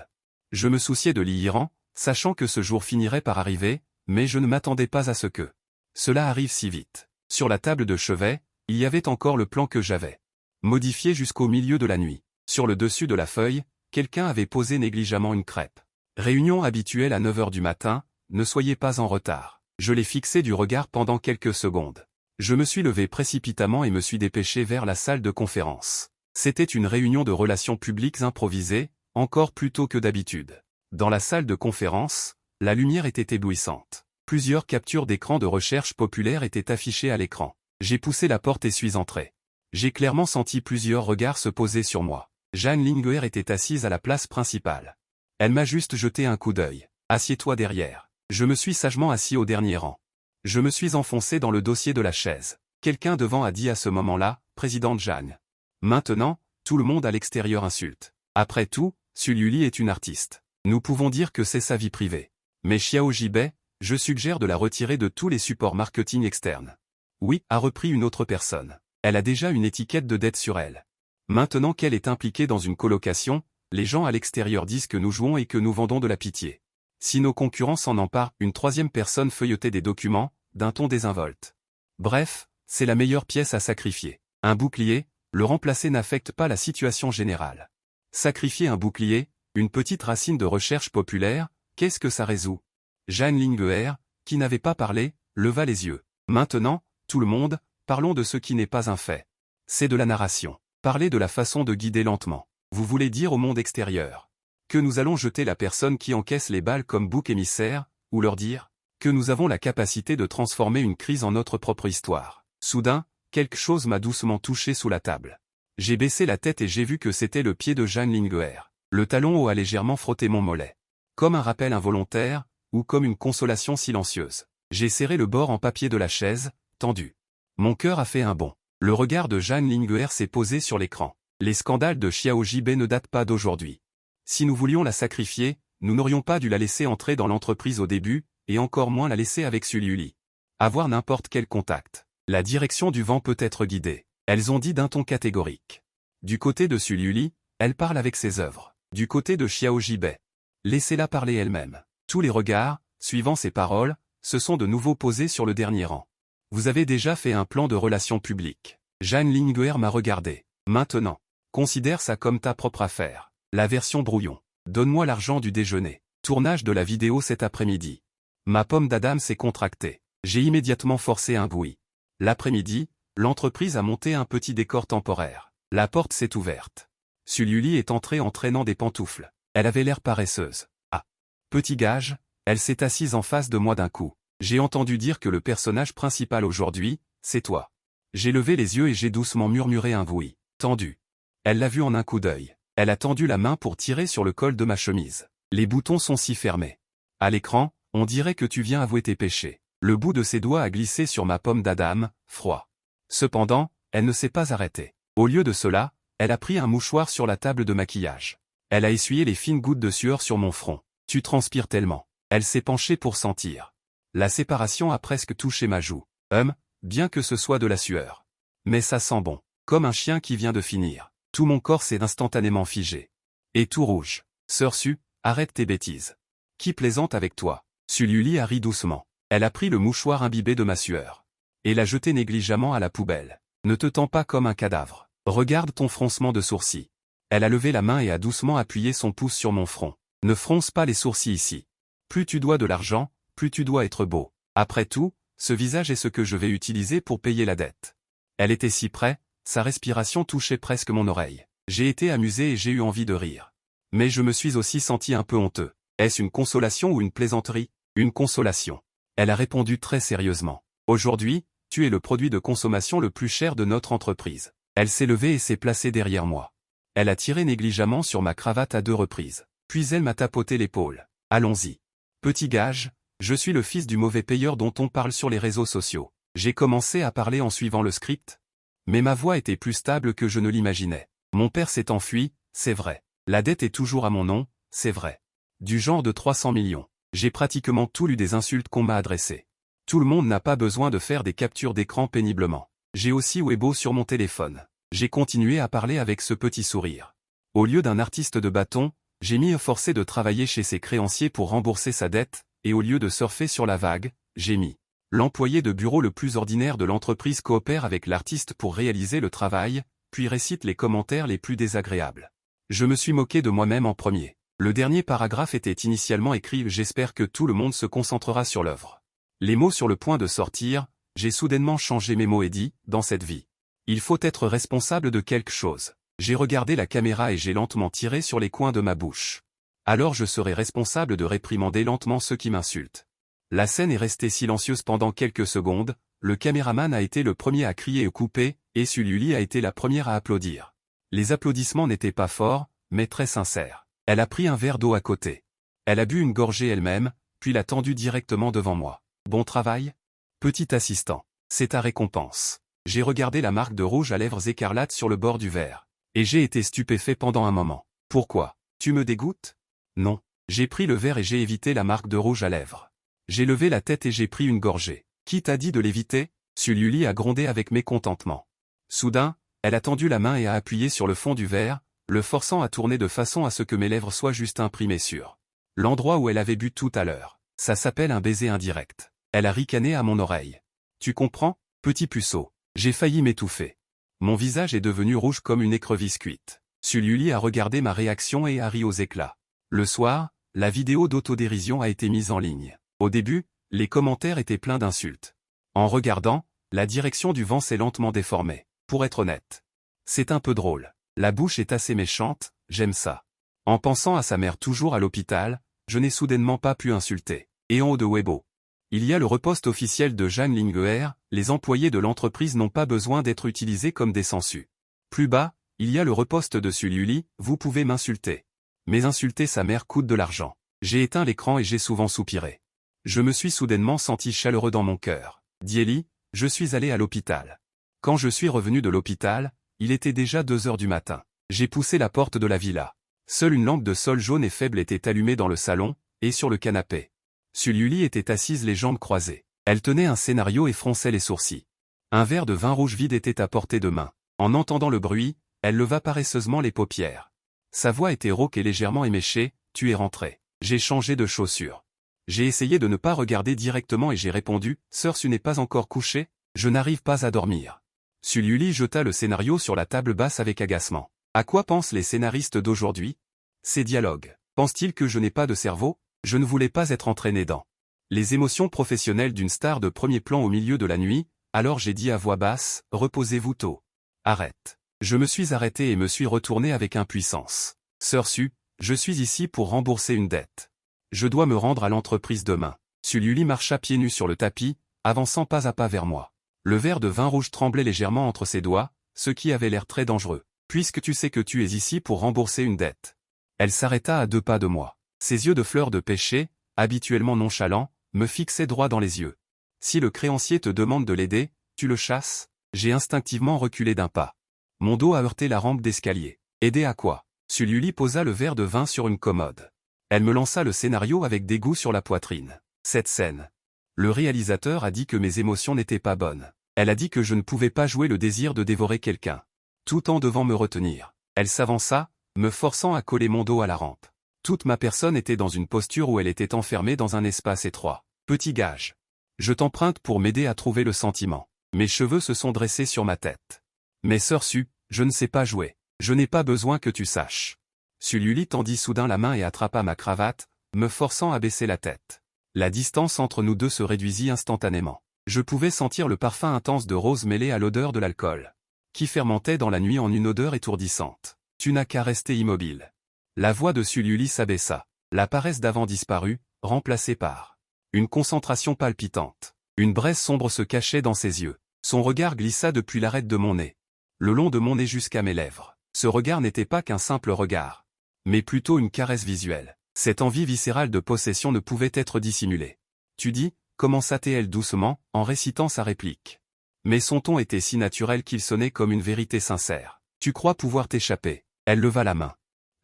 Je me souciais de l'Iran, sachant que ce jour finirait par arriver, mais je ne m'attendais pas à ce que cela arrive si vite. Sur la table de chevet, il y avait encore le plan que j'avais modifié jusqu'au milieu de la nuit. Sur le dessus de la feuille, quelqu'un avait posé négligemment une crêpe. Réunion habituelle à 9 h du matin, ne soyez pas en retard. Je l'ai fixé du regard pendant quelques secondes. Je me suis levé précipitamment et me suis dépêché vers la salle de conférence. C'était une réunion de relations publiques improvisée, encore plus tôt que d'habitude. Dans la salle de conférence, la lumière était éblouissante. Plusieurs captures d'écran de recherche populaire étaient affichées à l'écran. J'ai poussé la porte et suis entré. J'ai clairement senti plusieurs regards se poser sur moi. Jeanne Linguer était assise à la place principale. Elle m'a juste jeté un coup d'œil. « Assieds-toi derrière ». Je me suis sagement assis au dernier rang. Je me suis enfoncé dans le dossier de la chaise. Quelqu'un devant a dit à ce moment-là, « Présidente Jeanne ». Maintenant, tout le monde à l'extérieur insulte. Après tout, Sululi est une artiste. Nous pouvons dire que c'est sa vie privée. Mais Xiao Jibei, je suggère de la retirer de tous les supports marketing externes. Oui, a repris une autre personne. Elle a déjà une étiquette de dette sur elle. Maintenant qu'elle est impliquée dans une colocation, les gens à l'extérieur disent que nous jouons et que nous vendons de la pitié. Si nos concurrents s'en emparent, une troisième personne feuilletait des documents, d'un ton désinvolte. Bref, c'est la meilleure pièce à sacrifier. Un bouclier, le remplacer n'affecte pas la situation générale. Sacrifier un bouclier, une petite racine de recherche populaire, qu'est-ce que ça résout? Jeanne Linguer, qui n'avait pas parlé, leva les yeux. Maintenant, tout le monde, parlons de ce qui n'est pas un fait. C'est de la narration. Parlez de la façon de guider lentement. Vous voulez dire au monde extérieur que nous allons jeter la personne qui encaisse les balles comme bouc émissaire, ou leur dire que nous avons la capacité de transformer une crise en notre propre histoire. Soudain, quelque chose m'a doucement touché sous la table. J'ai baissé la tête et j'ai vu que c'était le pied de Jeanne Linguer. Le talon haut a légèrement frotté mon mollet. Comme un rappel involontaire, ou comme une consolation silencieuse. J'ai serré le bord en papier de la chaise, tendu. Mon cœur a fait un bond. Le regard de Jeanne Linguer s'est posé sur l'écran. Les scandales de Xiao Jibei ne datent pas d'aujourd'hui. Si nous voulions la sacrifier, nous n'aurions pas dû la laisser entrer dans l'entreprise au début, et encore moins la laisser avec Sululi. Avoir n'importe quel contact. La direction du vent peut être guidée. Elles ont dit d'un ton catégorique. Du côté de Sululi, elle parle avec ses œuvres. Du côté de Xiao Jibei, laissez-la parler elle-même. Tous les regards, suivant ses paroles, se sont de nouveau posés sur le dernier rang. Vous avez déjà fait un plan de relations publiques. Jeanne Linguer m'a regardé. Maintenant, considère ça comme ta propre affaire. La version brouillon. Donne-moi l'argent du déjeuner. Tournage de la vidéo cet après-midi. Ma pomme d'Adam s'est contractée. J'ai immédiatement forcé un bruit. L'après-midi, l'entreprise a monté un petit décor temporaire. La porte s'est ouverte. Sululi est entrée en traînant des pantoufles. Elle avait l'air paresseuse. Ah. Petit gage, elle s'est assise en face de moi d'un coup. J'ai entendu dire que le personnage principal aujourd'hui, c'est toi. J'ai levé les yeux et j'ai doucement murmuré un oui. Tendu. Elle l'a vu en un coup d'œil. Elle a tendu la main pour tirer sur le col de ma chemise. Les boutons sont si fermés. À l'écran, on dirait que tu viens avouer tes péchés. Le bout de ses doigts a glissé sur ma pomme d'Adam, froid. Cependant, elle ne s'est pas arrêtée. Au lieu de cela, elle a pris un mouchoir sur la table de maquillage. Elle a essuyé les fines gouttes de sueur sur mon front. Tu transpires tellement. Elle s'est penchée pour sentir. La séparation a presque touché ma joue. Bien que ce soit de la sueur. Mais ça sent bon. Comme un chien qui vient de finir. Tout mon corps s'est instantanément figé. Et tout rouge. Sœur Su, arrête tes bêtises. Qui plaisante avec toi? Sululi a ri doucement. Elle a pris le mouchoir imbibé de ma sueur. Et l'a jeté négligemment à la poubelle. Ne te tends pas comme un cadavre. Regarde ton froncement de sourcils. Elle a levé la main et a doucement appuyé son pouce sur mon front. Ne fronce pas les sourcils ici. Plus tu dois de l'argent, plus tu dois être beau. Après tout, ce visage est ce que je vais utiliser pour payer la dette. Elle était si près, sa respiration touchait presque mon oreille. J'ai été amusé et j'ai eu envie de rire. Mais je me suis aussi senti un peu honteux. Est-ce une consolation ou une plaisanterie? Une consolation. Elle a répondu très sérieusement. Aujourd'hui, tu es le produit de consommation le plus cher de notre entreprise. Elle s'est levée et s'est placée derrière moi. Elle a tiré négligemment sur ma cravate à 2 reprises. Puis elle m'a tapoté l'épaule. Allons-y. Petit gage, je suis le fils du mauvais payeur dont on parle sur les réseaux sociaux. J'ai commencé à parler en suivant le script. Mais ma voix était plus stable que je ne l'imaginais. Mon père s'est enfui, c'est vrai. La dette est toujours à mon nom, c'est vrai. Du genre de 300 millions. J'ai pratiquement tout lu des insultes qu'on m'a adressées. Tout le monde n'a pas besoin de faire des captures d'écran péniblement. J'ai aussi Weibo sur mon téléphone. J'ai continué à parler avec ce petit sourire. Au lieu d'un artiste de bâton, j'ai mis forcé de travailler chez ses créanciers pour rembourser sa dette, et au lieu de surfer sur la vague, j'ai mis l'employé de bureau le plus ordinaire de l'entreprise coopère avec l'artiste pour réaliser le travail, puis récite les commentaires les plus désagréables. Je me suis moqué de moi-même en premier. Le dernier paragraphe était initialement écrit « J'espère que tout le monde se concentrera sur l'œuvre ». Les mots sur le point de sortir, j'ai soudainement changé mes mots et dit « Dans cette vie, il faut être responsable de quelque chose ». J'ai regardé la caméra et j'ai lentement tiré sur les coins de ma bouche. Alors je serai responsable de réprimander lentement ceux qui m'insultent. La scène est restée silencieuse pendant quelques secondes, le caméraman a été le premier à crier et couper, et Sully a été la première à applaudir. Les applaudissements n'étaient pas forts, mais très sincères. Elle a pris un verre d'eau à côté. Elle a bu une gorgée elle-même, puis l'a tendu directement devant moi. Bon travail? Petit assistant. C'est ta récompense. J'ai regardé la marque de rouge à lèvres écarlates sur le bord du verre. Et j'ai été stupéfait pendant un moment. Pourquoi? Tu me dégoûtes? Non. J'ai pris le verre et j'ai évité la marque de rouge à lèvres. J'ai levé la tête et j'ai pris une gorgée. Qui t'a dit de l'éviter? Sully a grondé avec mécontentement. Soudain, elle a tendu la main et a appuyé sur le fond du verre, le forçant à tourner de façon à ce que mes lèvres soient juste imprimées sur l'endroit où elle avait bu tout à l'heure. Ça s'appelle un baiser indirect. Elle a ricané à mon oreille. Tu comprends, petit puceau? J'ai failli m'étouffer. Mon visage est devenu rouge comme une écrevisse cuite. Sully a regardé ma réaction et a ri aux éclats. Le soir, la vidéo d'autodérision a été mise en ligne. Au début, les commentaires étaient pleins d'insultes. En regardant, la direction du vent s'est lentement déformée. Pour être honnête, c'est un peu drôle. La bouche est assez méchante, j'aime ça. En pensant à sa mère toujours à l'hôpital, je n'ai soudainement pas pu insulter. Et en haut de Weibo, il y a le repost officiel de Jeanne Linguer, les employés de l'entreprise n'ont pas besoin d'être utilisés comme des sangsues. Plus bas, il y a le repost de Sully, vous pouvez m'insulter. Mais insulter sa mère coûte de l'argent. J'ai éteint l'écran et j'ai souvent soupiré. Je me suis soudainement senti chaleureux dans mon cœur. Dieli, je suis allé à l'hôpital. Quand je suis revenu de l'hôpital, il était déjà 2 heures du matin. J'ai poussé la porte de la villa. Seule une lampe de sol jaune et faible était allumée dans le salon, et sur le canapé. Sully était assise les jambes croisées. Elle tenait un scénario et fronçait les sourcils. Un verre de vin rouge vide était à portée de main. En entendant le bruit, elle leva paresseusement les paupières. Sa voix était rauque et légèrement éméchée, tu es rentré. J'ai changé de chaussures. J'ai essayé de ne pas regarder directement et j'ai répondu, sœur, tu n'es pas encore couché? Je n'arrive pas à dormir. Sully jeta le scénario sur la table basse avec agacement. À quoi pensent les scénaristes d'aujourd'hui? Ces dialogues. Pensent-ils que je n'ai pas de cerveau? Je ne voulais pas être entraîné dans les émotions professionnelles d'une star de premier plan au milieu de la nuit, alors j'ai dit à voix basse, reposez-vous tôt. Arrête. Je me suis arrêté et me suis retourné avec impuissance. Sœur Su, je suis ici pour rembourser une dette. Je dois me rendre à l'entreprise demain. Sully marcha pieds nus sur le tapis, avançant pas à pas vers moi. Le verre de vin rouge tremblait légèrement entre ses doigts, ce qui avait l'air très dangereux. Puisque tu sais que tu es ici pour rembourser une dette. Elle s'arrêta à 2 pas de moi. Ses yeux de fleur de péché, habituellement nonchalants, me fixaient droit dans les yeux. Si le créancier te demande de l'aider, tu le chasses? J'ai instinctivement reculé d'un pas. Mon dos a heurté la rampe d'escalier. Aider à quoi? Sully posa le verre de vin sur une commode. Elle me lança le scénario avec dégoût sur la poitrine. Cette scène. Le réalisateur a dit que mes émotions n'étaient pas bonnes. Elle a dit que je ne pouvais pas jouer le désir de dévorer quelqu'un. Tout en devant me retenir. Elle s'avança, me forçant à coller mon dos à la rampe. Toute ma personne était dans une posture où elle était enfermée dans un espace étroit. Petit gage. Je t'emprunte pour m'aider à trouver le sentiment. Mes cheveux se sont dressés sur ma tête. Mais sœur Su, je ne sais pas jouer. Je n'ai pas besoin que tu saches. Sully tendit soudain la main et attrapa ma cravate, me forçant à baisser la tête. La distance entre nous deux se réduisit instantanément. Je pouvais sentir le parfum intense de rose mêlé à l'odeur de l'alcool, qui fermentait dans la nuit en une odeur étourdissante. Tu n'as qu'à rester immobile. La voix de Sully s'abaissa. La paresse d'avant disparut, remplacée par une concentration palpitante. Une braise sombre se cachait dans ses yeux. Son regard glissa depuis l'arête de mon nez, le long de mon nez jusqu'à mes lèvres. Ce regard n'était pas qu'un simple regard, mais plutôt une caresse visuelle. Cette envie viscérale de possession ne pouvait être dissimulée. Tu dis, commença-t-elle doucement, en récitant sa réplique. Mais son ton était si naturel qu'il sonnait comme une vérité sincère. Tu crois pouvoir t'échapper. Elle leva la main.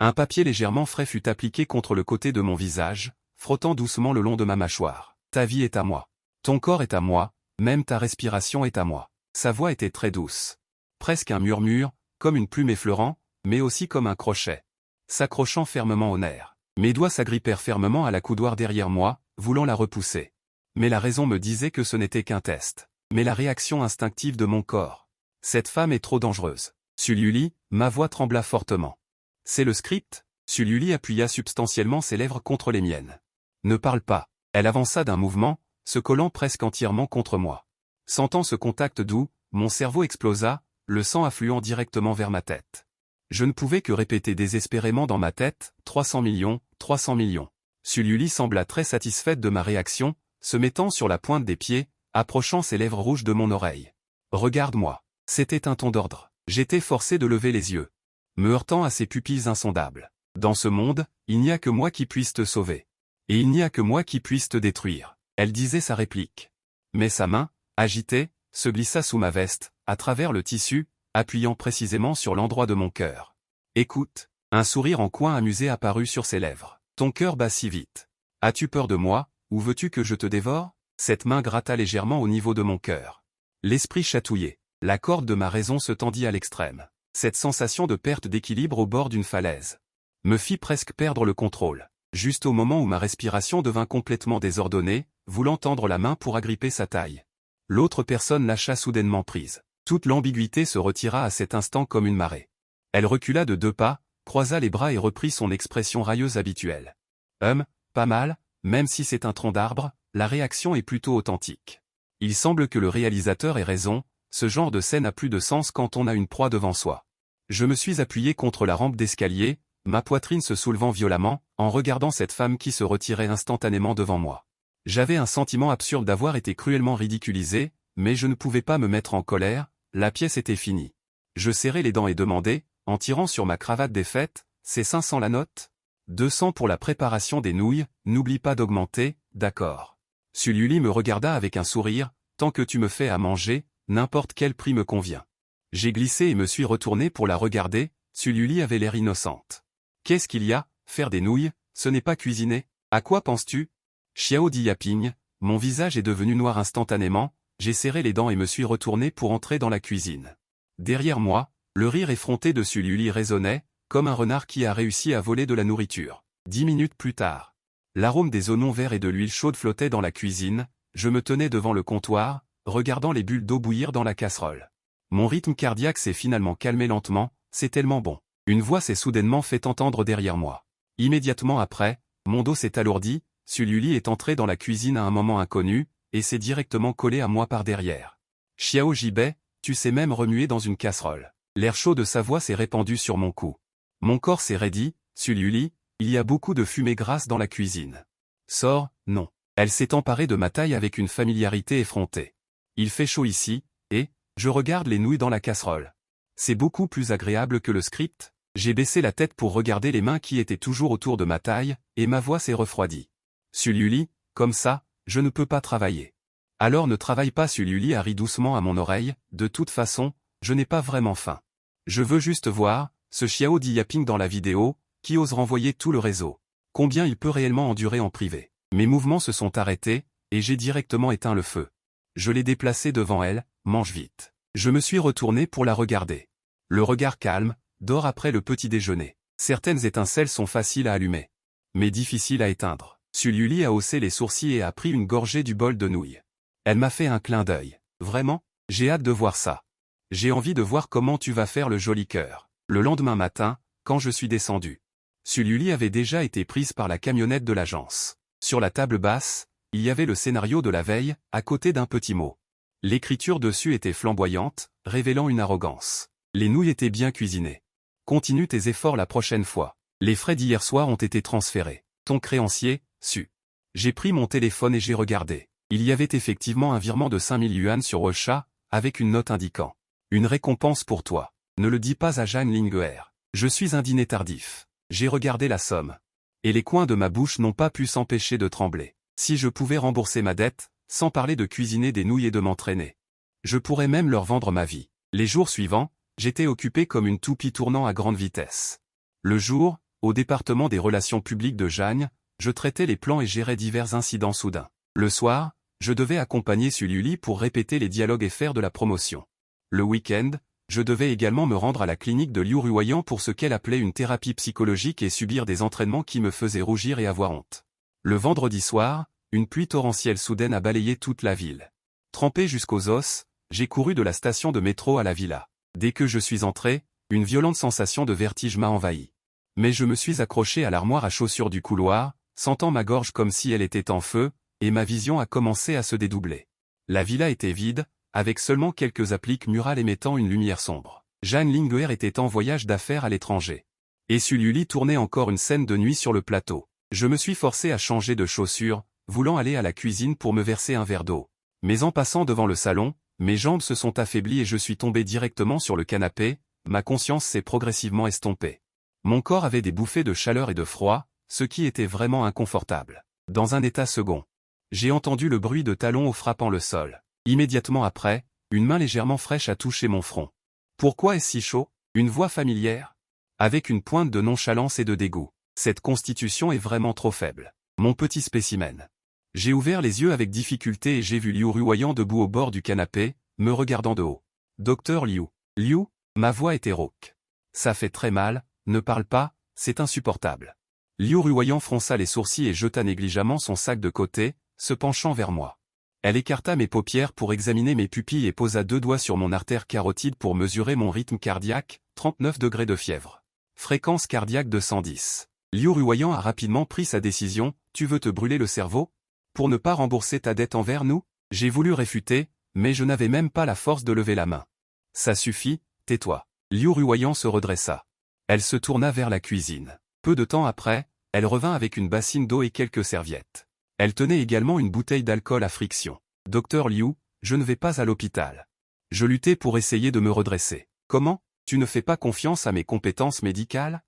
Un papier légèrement frais fut appliqué contre le côté de mon visage, frottant doucement le long de ma mâchoire. Ta vie est à moi. Ton corps est à moi, même ta respiration est à moi. Sa voix était très douce. Presque un murmure, comme une plume effleurant, mais aussi comme un crochet, s'accrochant fermement aux nerfs. Mes doigts s'agrippèrent fermement à la coudoir derrière moi, voulant la repousser. Mais la raison me disait que ce n'était qu'un test. Mais la réaction instinctive de mon corps. Cette femme est trop dangereuse. Sully, ma voix trembla fortement. C'est le script? Sully appuya substantiellement ses lèvres contre les miennes. Ne parle pas. Elle avança d'un mouvement, se collant presque entièrement contre moi. Sentant ce contact doux, mon cerveau explosa, le sang affluant directement vers ma tête. Je ne pouvais que répéter désespérément dans ma tête, 300 millions, 300 millions. Sully sembla très satisfaite de ma réaction, se mettant sur la pointe des pieds, approchant ses lèvres rouges de mon oreille. Regarde-moi. C'était un ton d'ordre. J'étais forcé de lever les yeux, me heurtant à ses pupilles insondables. Dans ce monde, il n'y a que moi qui puisse te sauver. Et il n'y a que moi qui puisse te détruire. Elle disait sa réplique. Mais sa main, agitée, se glissa sous ma veste, à travers le tissu, appuyant précisément sur l'endroit de mon cœur. Écoute, un sourire en coin amusé apparut sur ses lèvres. Ton cœur bat si vite. As-tu peur de moi, ou veux-tu que je te dévore? Cette main gratta légèrement au niveau de mon cœur. L'esprit chatouillé. La corde de ma raison se tendit à l'extrême. Cette sensation de perte d'équilibre au bord d'une falaise me fit presque perdre le contrôle. Juste au moment où ma respiration devint complètement désordonnée, voulant tendre la main pour agripper sa taille. L'autre personne lâcha soudainement prise. Toute l'ambiguïté se retira à cet instant comme une marée. Elle recula de 2 pas, croisa les bras et reprit son expression railleuse habituelle. Pas mal, même si c'est un tronc d'arbre, la réaction est plutôt authentique. Il semble que le réalisateur ait raison, ce genre de scène a plus de sens quand on a une proie devant soi. Je me suis appuyé contre la rampe d'escalier, ma poitrine se soulevant violemment, en regardant cette femme qui se retirait instantanément devant moi. J'avais un sentiment absurde d'avoir été cruellement ridiculisé, mais je ne pouvais pas me mettre en colère, la pièce était finie. Je serrai les dents et demandai, en tirant sur ma cravate défaite, c'est 500 la note? 200 pour la préparation des nouilles, n'oublie pas d'augmenter, d'accord. Sully me regarda avec un sourire, tant que tu me fais à manger, n'importe quel prix me convient. J'ai glissé et me suis retourné pour la regarder, Sully avait l'air innocente. Qu'est-ce qu'il y a, faire des nouilles, ce n'est pas cuisiner, à quoi penses-tu? Xiao Di Yaping, mon visage est devenu noir instantanément, j'ai serré les dents et me suis retourné pour entrer dans la cuisine. Derrière moi, le rire effronté de Sully résonnait, comme un renard qui a réussi à voler de la nourriture. 10 minutes plus tard. L'arôme des oignons verts et de l'huile chaude flottait dans la cuisine, je me tenais devant le comptoir, regardant les bulles d'eau bouillir dans la casserole. Mon rythme cardiaque s'est finalement calmé lentement, c'est tellement bon. Une voix s'est soudainement fait entendre derrière moi. Immédiatement après, mon dos s'est alourdi, Sully est entré dans la cuisine à un moment inconnu, et s'est directement collé à moi par derrière. Xiao Jibei, tu sais même remuer dans une casserole. L'air chaud de sa voix s'est répandu sur mon cou. Mon corps s'est raidi, Sully, il y a beaucoup de fumée grasse dans la cuisine. Sors, non. Elle s'est emparée de ma taille avec une familiarité effrontée. Il fait chaud ici, et, je regarde les nouilles dans la casserole. C'est beaucoup plus agréable que le script. J'ai baissé la tête pour regarder les mains qui étaient toujours autour de ma taille, et ma voix s'est refroidie. Sully, comme ça, je ne peux pas travailler. Alors ne travaille pas, Sully a ri doucement à mon oreille, de toute façon, je n'ai pas vraiment faim. Je veux juste voir, ce Xiao Di Yaping dans la vidéo, qui ose renvoyer tout le réseau. Combien il peut réellement endurer en privé. Mes mouvements se sont arrêtés, et j'ai directement éteint le feu. Je l'ai déplacé devant elle, mange vite. Je me suis retourné pour la regarder. Le regard calme, dort après le petit déjeuner. Certaines étincelles sont faciles à allumer, mais difficiles à éteindre. Sully a haussé les sourcils et a pris une gorgée du bol de nouilles. Elle m'a fait un clin d'œil. Vraiment, j'ai hâte de voir ça. J'ai envie de voir comment tu vas faire le joli cœur. Le lendemain matin, quand je suis descendu, Sully avait déjà été prise par la camionnette de l'agence. Sur la table basse, il y avait le scénario de la veille, à côté d'un petit mot. L'écriture dessus était flamboyante, révélant une arrogance. Les nouilles étaient bien cuisinées. Continue tes efforts la prochaine fois. Les frais d'hier soir ont été transférés. Ton créancier, su. J'ai pris mon téléphone et j'ai regardé. Il y avait effectivement un virement de 5000 yuan sur Ocha, avec une note indiquant. Une récompense pour toi. Ne le dis pas à Jeanne Linguer. Je suis un dîner tardif. J'ai regardé la somme. Et les coins de ma bouche n'ont pas pu s'empêcher de trembler. Si je pouvais rembourser ma dette, sans parler de cuisiner des nouilles et de m'entraîner. Je pourrais même leur vendre ma vie. Les jours suivants, j'étais occupé comme une toupie tournant à grande vitesse. Le jour, au département des relations publiques de Jeanne, je traitais les plans et gérais divers incidents soudains. Le soir, je devais accompagner Sully pour répéter les dialogues et faire de la promotion. Le week-end, je devais également me rendre à la clinique de Liu Ruoyan pour ce qu'elle appelait une thérapie psychologique et subir des entraînements qui me faisaient rougir et avoir honte. Le vendredi soir, une pluie torrentielle soudaine a balayé toute la ville. Trempé jusqu'aux os, j'ai couru de la station de métro à la villa. Dès que je suis entré, une violente sensation de vertige m'a envahi. Mais je me suis accroché à l'armoire à chaussures du couloir, sentant ma gorge comme si elle était en feu, et ma vision a commencé à se dédoubler. La villa était vide, avec seulement quelques appliques murales émettant une lumière sombre. Jeanne Linguer était en voyage d'affaires à l'étranger. Et Sully tournait encore une scène de nuit sur le plateau. Je me suis forcé à changer de chaussures, voulant aller à la cuisine pour me verser un verre d'eau. Mais en passant devant le salon, mes jambes se sont affaiblies et je suis tombé directement sur le canapé, ma conscience s'est progressivement estompée. Mon corps avait des bouffées de chaleur et de froid, ce qui était vraiment inconfortable. Dans un état second, j'ai entendu le bruit de talons au frappant le sol. Immédiatement après, une main légèrement fraîche a touché mon front. Pourquoi est-ce si chaud? Une voix familière? Avec une pointe de nonchalance et de dégoût. Cette constitution est vraiment trop faible. Mon petit spécimen. J'ai ouvert les yeux avec difficulté et j'ai vu Liu Ruoyan debout au bord du canapé, me regardant de haut. Docteur Liu. Liu, ma voix était rauque. Ça fait très mal, ne parle pas, c'est insupportable. Liu Ruoyan fronça les sourcils et jeta négligemment son sac de côté, se penchant vers moi. Elle écarta mes paupières pour examiner mes pupilles et posa 2 doigts sur mon artère carotide pour mesurer mon rythme cardiaque, 39 degrés de fièvre. Fréquence cardiaque de 110. Liu Ruoyan a rapidement pris sa décision, tu veux te brûler le cerveau? Pour ne pas rembourser ta dette envers nous? J'ai voulu réfuter, mais je n'avais même pas la force de lever la main. Ça suffit, tais-toi. Liu Ruoyan se redressa. Elle se tourna vers la cuisine. Peu de temps après, elle revint avec une bassine d'eau et quelques serviettes. Elle tenait également une bouteille d'alcool à friction. Docteur Liu, je ne vais pas à l'hôpital. Je luttais pour essayer de me redresser. Comment? Tu ne fais pas confiance à mes compétences médicales?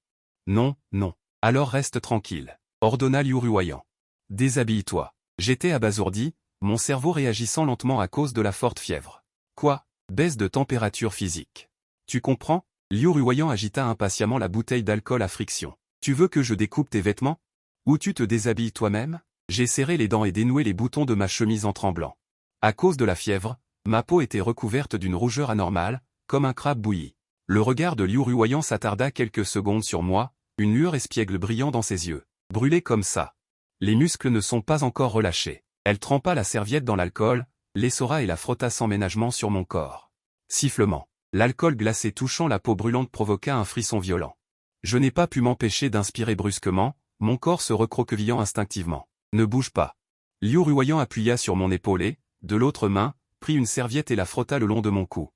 Non, non. Alors reste tranquille, ordonna Liu Ruoyan. Déshabille-toi. J'étais abasourdi, mon cerveau réagissant lentement à cause de la forte fièvre. Quoi? Baisse de température physique. Tu comprends? Liu Ruoyan agita impatiemment la bouteille d'alcool à friction. Tu veux que je découpe tes vêtements? Ou tu te déshabilles toi-même? J'ai serré les dents et dénoué les boutons de ma chemise en tremblant. À cause de la fièvre, ma peau était recouverte d'une rougeur anormale, comme un crabe bouilli. Le regard de Liu Ruoyan s'attarda quelques secondes sur moi, une lueur espiègle brillant dans ses yeux. Brûlé comme ça. Les muscles ne sont pas encore relâchés. Elle trempa la serviette dans l'alcool, l'essorra et la frotta sans ménagement sur mon corps. Sifflement. L'alcool glacé touchant la peau brûlante provoqua un frisson violent. Je n'ai pas pu m'empêcher d'inspirer brusquement, mon corps se recroquevillant instinctivement. Ne bouge pas. Liu Ruoyan appuya sur mon épaule et, de l'autre main, prit une serviette et la frotta le long de mon cou.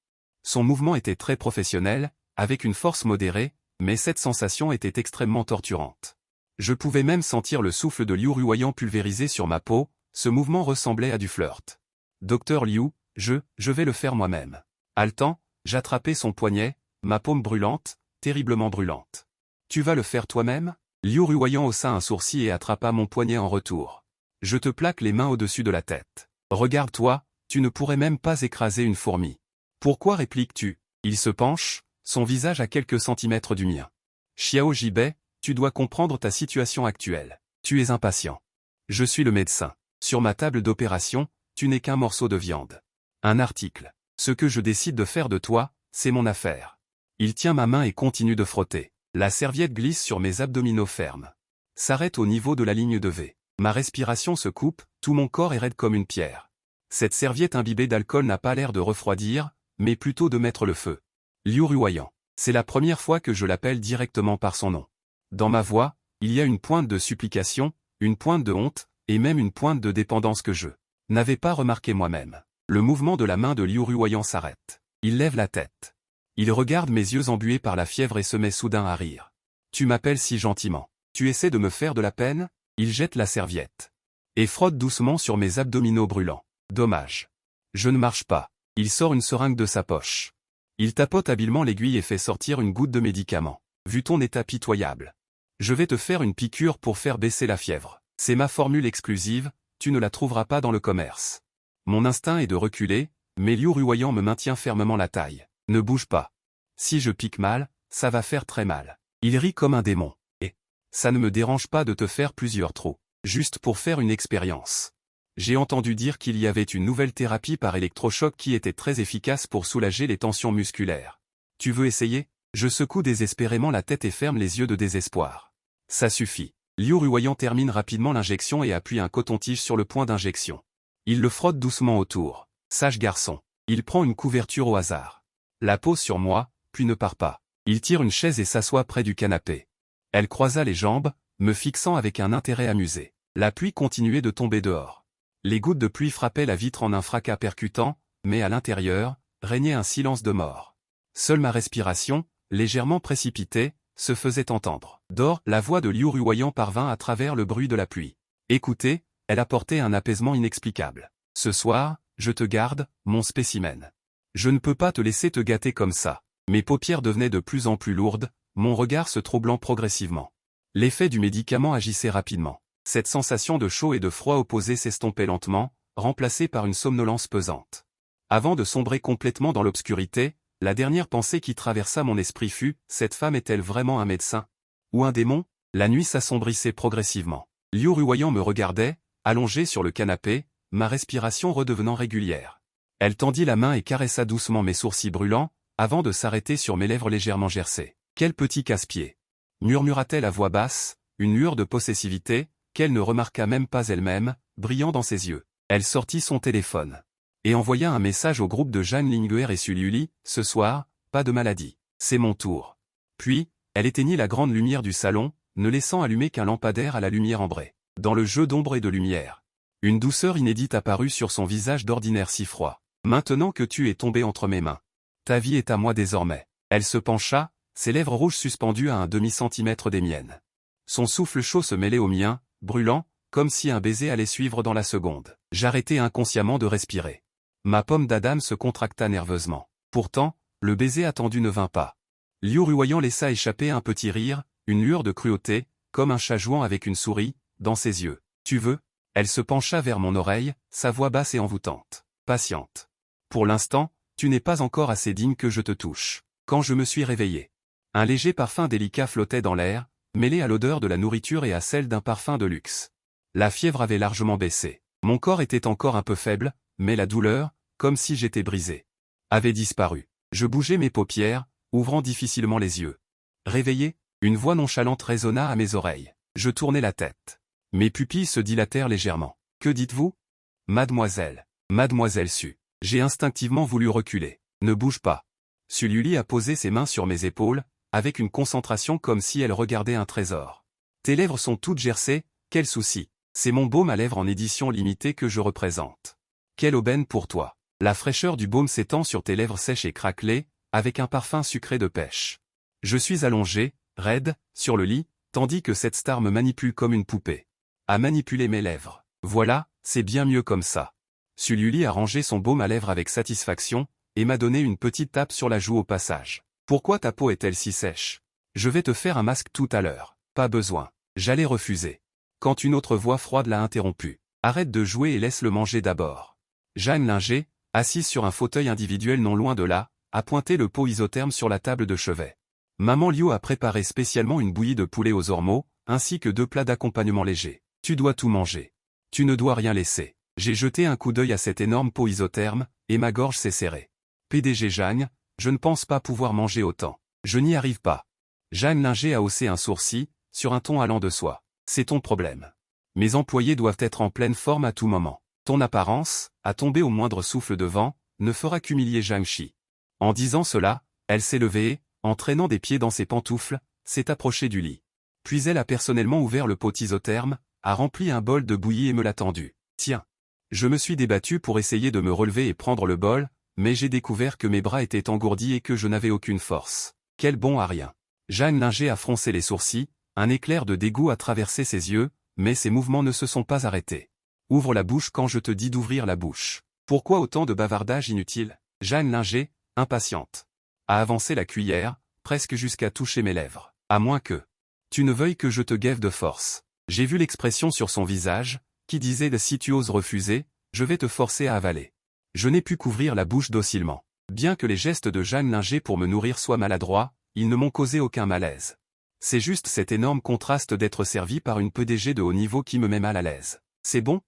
Son mouvement était très professionnel, avec une force modérée, mais cette sensation était extrêmement torturante. Je pouvais même sentir le souffle de Liu Ruoyan pulvérisé sur ma peau, ce mouvement ressemblait à du flirt. Docteur Liu, je vais le faire moi-même. Haletant, j'attrapai son poignet, ma paume brûlante, terriblement brûlante. Tu vas le faire toi-même? Liu Ruoyan haussa un sourcil et attrapa mon poignet en retour. Je te plaque les mains au-dessus de la tête. Regarde-toi, tu ne pourrais même pas écraser une fourmi. Pourquoi répliques-tu? Il se penche, son visage à quelques centimètres du mien. Xiao Jibei, tu dois comprendre ta situation actuelle. Tu es impatient. Je suis le médecin. Sur ma table d'opération, tu n'es qu'un morceau de viande. Un article. Ce que je décide de faire de toi, c'est mon affaire. Il tient ma main et continue de frotter. La serviette glisse sur mes abdominaux fermes. S'arrête au niveau de la ligne de V. Ma respiration se coupe, tout mon corps est raide comme une pierre. Cette serviette imbibée d'alcool n'a pas l'air de refroidir, mais plutôt de mettre le feu. Liu Ruoyan. C'est la première fois que je l'appelle directement par son nom. Dans ma voix, il y a une pointe de supplication, une pointe de honte, et même une pointe de dépendance que je n'avais pas remarqué moi-même. Le mouvement de la main de Liu Ruoyang s'arrête. Il lève la tête. Il regarde mes yeux embués par la fièvre et se met soudain à rire. Tu m'appelles si gentiment. Tu essaies de me faire de la peine? Il jette la serviette. Et frotte doucement sur mes abdominaux brûlants. Dommage. Je ne marche pas. Il sort une seringue de sa poche. Il tapote habilement l'aiguille et fait sortir une goutte de médicament. Vu ton état pitoyable. Je vais te faire une piqûre pour faire baisser la fièvre. C'est ma formule exclusive, tu ne la trouveras pas dans le commerce. Mon instinct est de reculer, mais Liu Ruoyang me maintient fermement la taille. Ne bouge pas. Si je pique mal, ça va faire très mal. Il rit comme un démon. Et ça ne me dérange pas de te faire plusieurs trous. Juste pour faire une expérience. J'ai entendu dire qu'il y avait une nouvelle thérapie par électrochoc qui était très efficace pour soulager les tensions musculaires. Tu veux essayer? Je secoue désespérément la tête et ferme les yeux de désespoir. Ça suffit. Liu Ruoyang termine rapidement l'injection et appuie un coton-tige sur le point d'injection. Il le frotte doucement autour. Sage garçon. Il prend une couverture au hasard. La pose sur moi, puis ne part pas. Il tire une chaise et s'assoit près du canapé. Elle croisa les jambes, me fixant avec un intérêt amusé. La pluie continuait de tomber dehors. Les gouttes de pluie frappaient la vitre en un fracas percutant, mais à l'intérieur, régnait un silence de mort. Seule ma respiration, légèrement précipitée, se faisait entendre. Dors, la voix de Liu Ruoyang parvint à travers le bruit de la pluie. Écoutez, elle apportait un apaisement inexplicable. Ce soir, je te garde, mon spécimen. Je ne peux pas te laisser te gâter comme ça. Mes paupières devenaient de plus en plus lourdes, mon regard se troublant progressivement. L'effet du médicament agissait rapidement. Cette sensation de chaud et de froid opposé s'estompait lentement, remplacée par une somnolence pesante. Avant de sombrer complètement dans l'obscurité, la dernière pensée qui traversa mon esprit fut « Cette femme est-elle vraiment un médecin? Ou un démon ?» La nuit s'assombrissait progressivement. Liu Ruoyang me regardait, allongé sur le canapé, ma respiration redevenant régulière. Elle tendit la main et caressa doucement mes sourcils brûlants, avant de s'arrêter sur mes lèvres légèrement gercées. « Quel petit casse-pied » murmura-t-elle à voix basse, une lueur de possessivité, qu'elle ne remarqua même pas elle-même, brillant dans ses yeux. Elle sortit son téléphone. Et envoya un message au groupe de Jeanne Linguer et Sully. « Ce soir, pas de maladie. C'est mon tour. » Puis, elle éteignit la grande lumière du salon, ne laissant allumer qu'un lampadaire à la lumière ambrée. Dans le jeu d'ombre et de lumière. Une douceur inédite apparut sur son visage d'ordinaire si froid. « Maintenant que tu es tombé entre mes mains. Ta vie est à moi désormais. » Elle se pencha, ses lèvres rouges suspendues à un demi-centimètre des miennes. Son souffle chaud se mêlait au mien, brûlant, comme si un baiser allait suivre dans la seconde. J'arrêtai inconsciemment de respirer. Ma pomme d'Adam se contracta nerveusement. Pourtant, le baiser attendu ne vint pas. Liu Ruoyang laissa échapper un petit rire, une lueur de cruauté, comme un chat jouant avec une souris, dans ses yeux. « Tu veux ?» Elle se pencha vers mon oreille, sa voix basse et envoûtante. « Patiente. Pour l'instant, tu n'es pas encore assez digne que je te touche. » Quand je me suis réveillé. Un léger parfum délicat flottait dans l'air, mêlé à l'odeur de la nourriture et à celle d'un parfum de luxe. La fièvre avait largement baissé. Mon corps était encore un peu faible, mais la douleur, comme si j'étais brisé, avait disparu. Je bougeais mes paupières, ouvrant difficilement les yeux. Réveillé, une voix nonchalante résonna à mes oreilles. Je tournai la tête. Mes pupilles se dilatèrent légèrement. « Que dites-vous » ? « Mademoiselle. » Mademoiselle Su. J'ai instinctivement voulu reculer. « Ne bouge pas. » Sully a posé ses mains sur mes épaules, avec une concentration comme si elle regardait un trésor. « Tes lèvres sont toutes gercées, quel souci. C'est mon baume à lèvres en édition limitée que je représente. Quelle aubaine pour toi. » La fraîcheur du baume s'étend sur tes lèvres sèches et craquelées, avec un parfum sucré de pêche. Je suis allongé, raide, sur le lit, tandis que cette star me manipule comme une poupée. À manipuler mes lèvres. Voilà, c'est bien mieux comme ça. Sully a rangé son baume à lèvres avec satisfaction, et m'a donné une petite tape sur la joue au passage. « Pourquoi ta peau est-elle si sèche? Je vais te faire un masque tout à l'heure. » Pas besoin. J'allais refuser. Quand une autre voix froide l'a interrompu. « Arrête de jouer et laisse-le manger d'abord. » Jeanne Linger, assise sur un fauteuil individuel non loin de là, a pointé le pot isotherme sur la table de chevet. Maman Liu a préparé spécialement une bouillie de poulet aux ormeaux, ainsi que 2 plats d'accompagnement légers. Tu dois tout manger. Tu ne dois rien laisser. J'ai jeté un coup d'œil à cet énorme pot isotherme, et ma gorge s'est serrée. PDG Jeanne, je ne pense pas pouvoir manger autant. Je n'y arrive pas. Jeanne Linger a haussé un sourcil, sur un ton allant de soi. C'est ton problème. Mes employés doivent être en pleine forme à tout moment. Ton apparence, à tomber au moindre souffle de vent, ne fera qu'humilier Zhang Shi. En disant cela, elle s'est levée et, en traînant des pieds dans ses pantoufles, s'est approchée du lit. Puis elle a personnellement ouvert le pot isotherme, a rempli un bol de bouillie et me l'a tendu. Tiens. Je me suis débattu pour essayer de me relever et prendre le bol, mais j'ai découvert que mes bras étaient engourdis et que je n'avais aucune force. Quel bon à rien. Jeanne Linger a froncé les sourcils, un éclair de dégoût a traversé ses yeux, mais ses mouvements ne se sont pas arrêtés. Ouvre la bouche quand je te dis d'ouvrir la bouche. Pourquoi autant de bavardage inutile? Jeanne Linger, impatiente, a avancé la cuillère, presque jusqu'à toucher mes lèvres. À moins que tu ne veuilles que je te guève de force. J'ai vu l'expression sur son visage, qui disait « Si tu oses refuser, je vais te forcer à avaler ». Je n'ai pu couvrir la bouche docilement. Bien que les gestes de Jeanne Linger pour me nourrir soient maladroits, ils ne m'ont causé aucun malaise. C'est juste cet énorme contraste d'être servi par une PDG de haut niveau qui me met mal à l'aise. « C'est bon ?»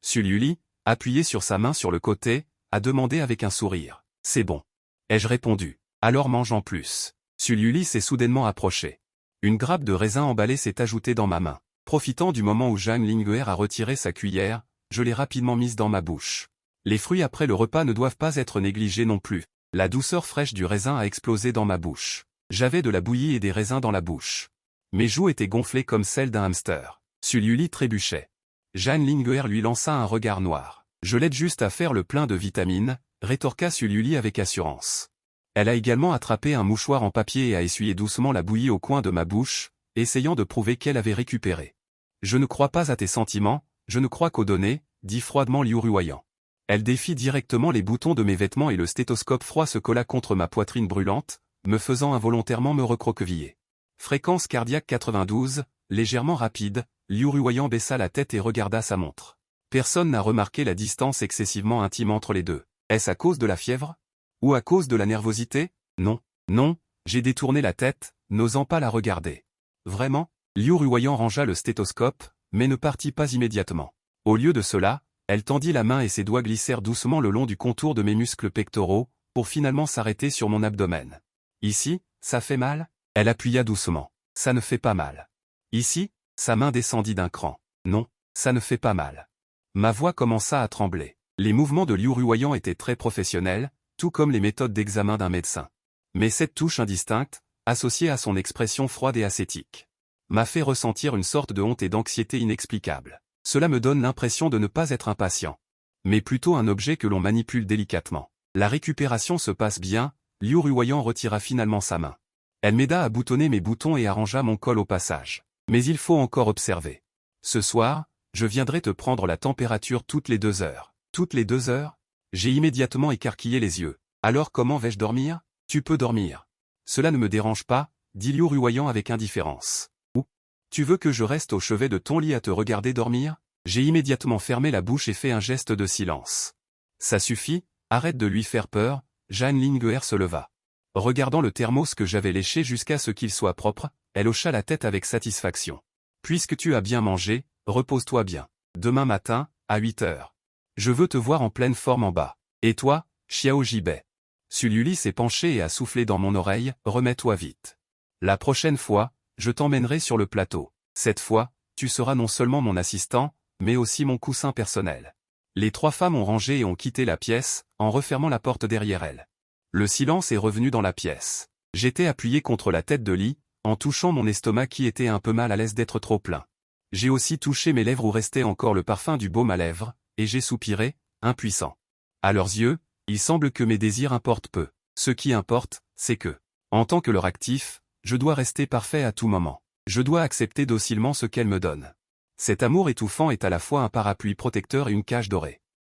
Sully, appuyé sur sa main sur le côté, a demandé avec un sourire. « C'est bon. » Ai-je répondu. « Alors mange en plus. » Sully s'est soudainement approché. Une grappe de raisin emballé s'est ajoutée dans ma main. Profitant du moment où Jeanne Linger a retiré sa cuillère, je l'ai rapidement mise dans ma bouche. Les fruits après le repas ne doivent pas être négligés non plus. La douceur fraîche du raisin a explosé dans ma bouche. J'avais de la bouillie et des raisins dans la bouche. Mes joues étaient gonflées comme celles d'un hamster. Sully trébuchait. Jeanne Linger lui lança un regard noir. « Je l'aide juste à faire le plein de vitamines », rétorqua Sully avec assurance. Elle a également attrapé un mouchoir en papier et a essuyé doucement la bouillie au coin de ma bouche, essayant de prouver qu'elle avait récupéré. « Je ne crois pas à tes sentiments, je ne crois qu'aux données », dit froidement Liu Ruoyan. Elle défit directement les boutons de mes vêtements et le stéthoscope froid se colla contre ma poitrine brûlante, me faisant involontairement me recroqueviller. Fréquence cardiaque 92, légèrement rapide, Liu Ruoyan baissa la tête et regarda sa montre. Personne n'a remarqué la distance excessivement intime entre les deux. Est-ce à cause de la fièvre? Ou à cause de la nervosité? Non, non, j'ai détourné la tête, n'osant pas la regarder. Vraiment? Liu Ruoyan rangea le stéthoscope, mais ne partit pas immédiatement. Au lieu de cela, elle tendit la main et ses doigts glissèrent doucement le long du contour de mes muscles pectoraux, pour finalement s'arrêter sur mon abdomen. Ici, ça fait mal? Elle appuya doucement. Ça ne fait pas mal. Ici, sa main descendit d'un cran. Non, ça ne fait pas mal. Ma voix commença à trembler. Les mouvements de Liu Ruoyan étaient très professionnels, tout comme les méthodes d'examen d'un médecin. Mais cette touche indistincte, associée à son expression froide et ascétique, m'a fait ressentir une sorte de honte et d'anxiété inexplicable. Cela me donne l'impression de ne pas être un patient, mais plutôt un objet que l'on manipule délicatement. La récupération se passe bien, Liu Ruoyan retira finalement sa main. Elle m'aida à boutonner mes boutons et arrangea mon col au passage. Mais il faut encore observer. Ce soir, je viendrai te prendre la température toutes les 2 heures. Toutes les 2 heures? J'ai immédiatement écarquillé les yeux. Alors comment vais-je dormir? Tu peux dormir. Cela ne me dérange pas, dit Liu Ruoyan avec indifférence. Ou, tu veux que je reste au chevet de ton lit à te regarder dormir? J'ai immédiatement fermé la bouche et fait un geste de silence. Ça suffit, arrête de lui faire peur, Jeanne Linger se leva. Regardant le thermos que j'avais léché jusqu'à ce qu'il soit propre, elle hocha la tête avec satisfaction. Puisque tu as bien mangé, repose-toi bien. Demain matin, à 8 heures. Je veux te voir en pleine forme en bas. Et toi, Xiao Jibei? Sully s'est penché et a soufflé dans mon oreille, remets-toi vite. La prochaine fois, je t'emmènerai sur le plateau. Cette fois, tu seras non seulement mon assistant, mais aussi mon coussin personnel. Les 3 femmes ont rangé et ont quitté la pièce, en refermant la porte derrière elles. Le silence est revenu dans la pièce. J'étais appuyé contre la tête de lit, en touchant mon estomac qui était un peu mal à l'aise d'être trop plein. J'ai aussi touché mes lèvres où restait encore le parfum du baume à lèvres, et j'ai soupiré, impuissant. À leurs yeux, il semble que mes désirs importent peu. Ce qui importe, c'est que, en tant que leur actif, je dois rester parfait à tout moment. Je dois accepter docilement ce qu'elles me donnent. Cet amour étouffant est à la fois un parapluie protecteur et une cage dorée.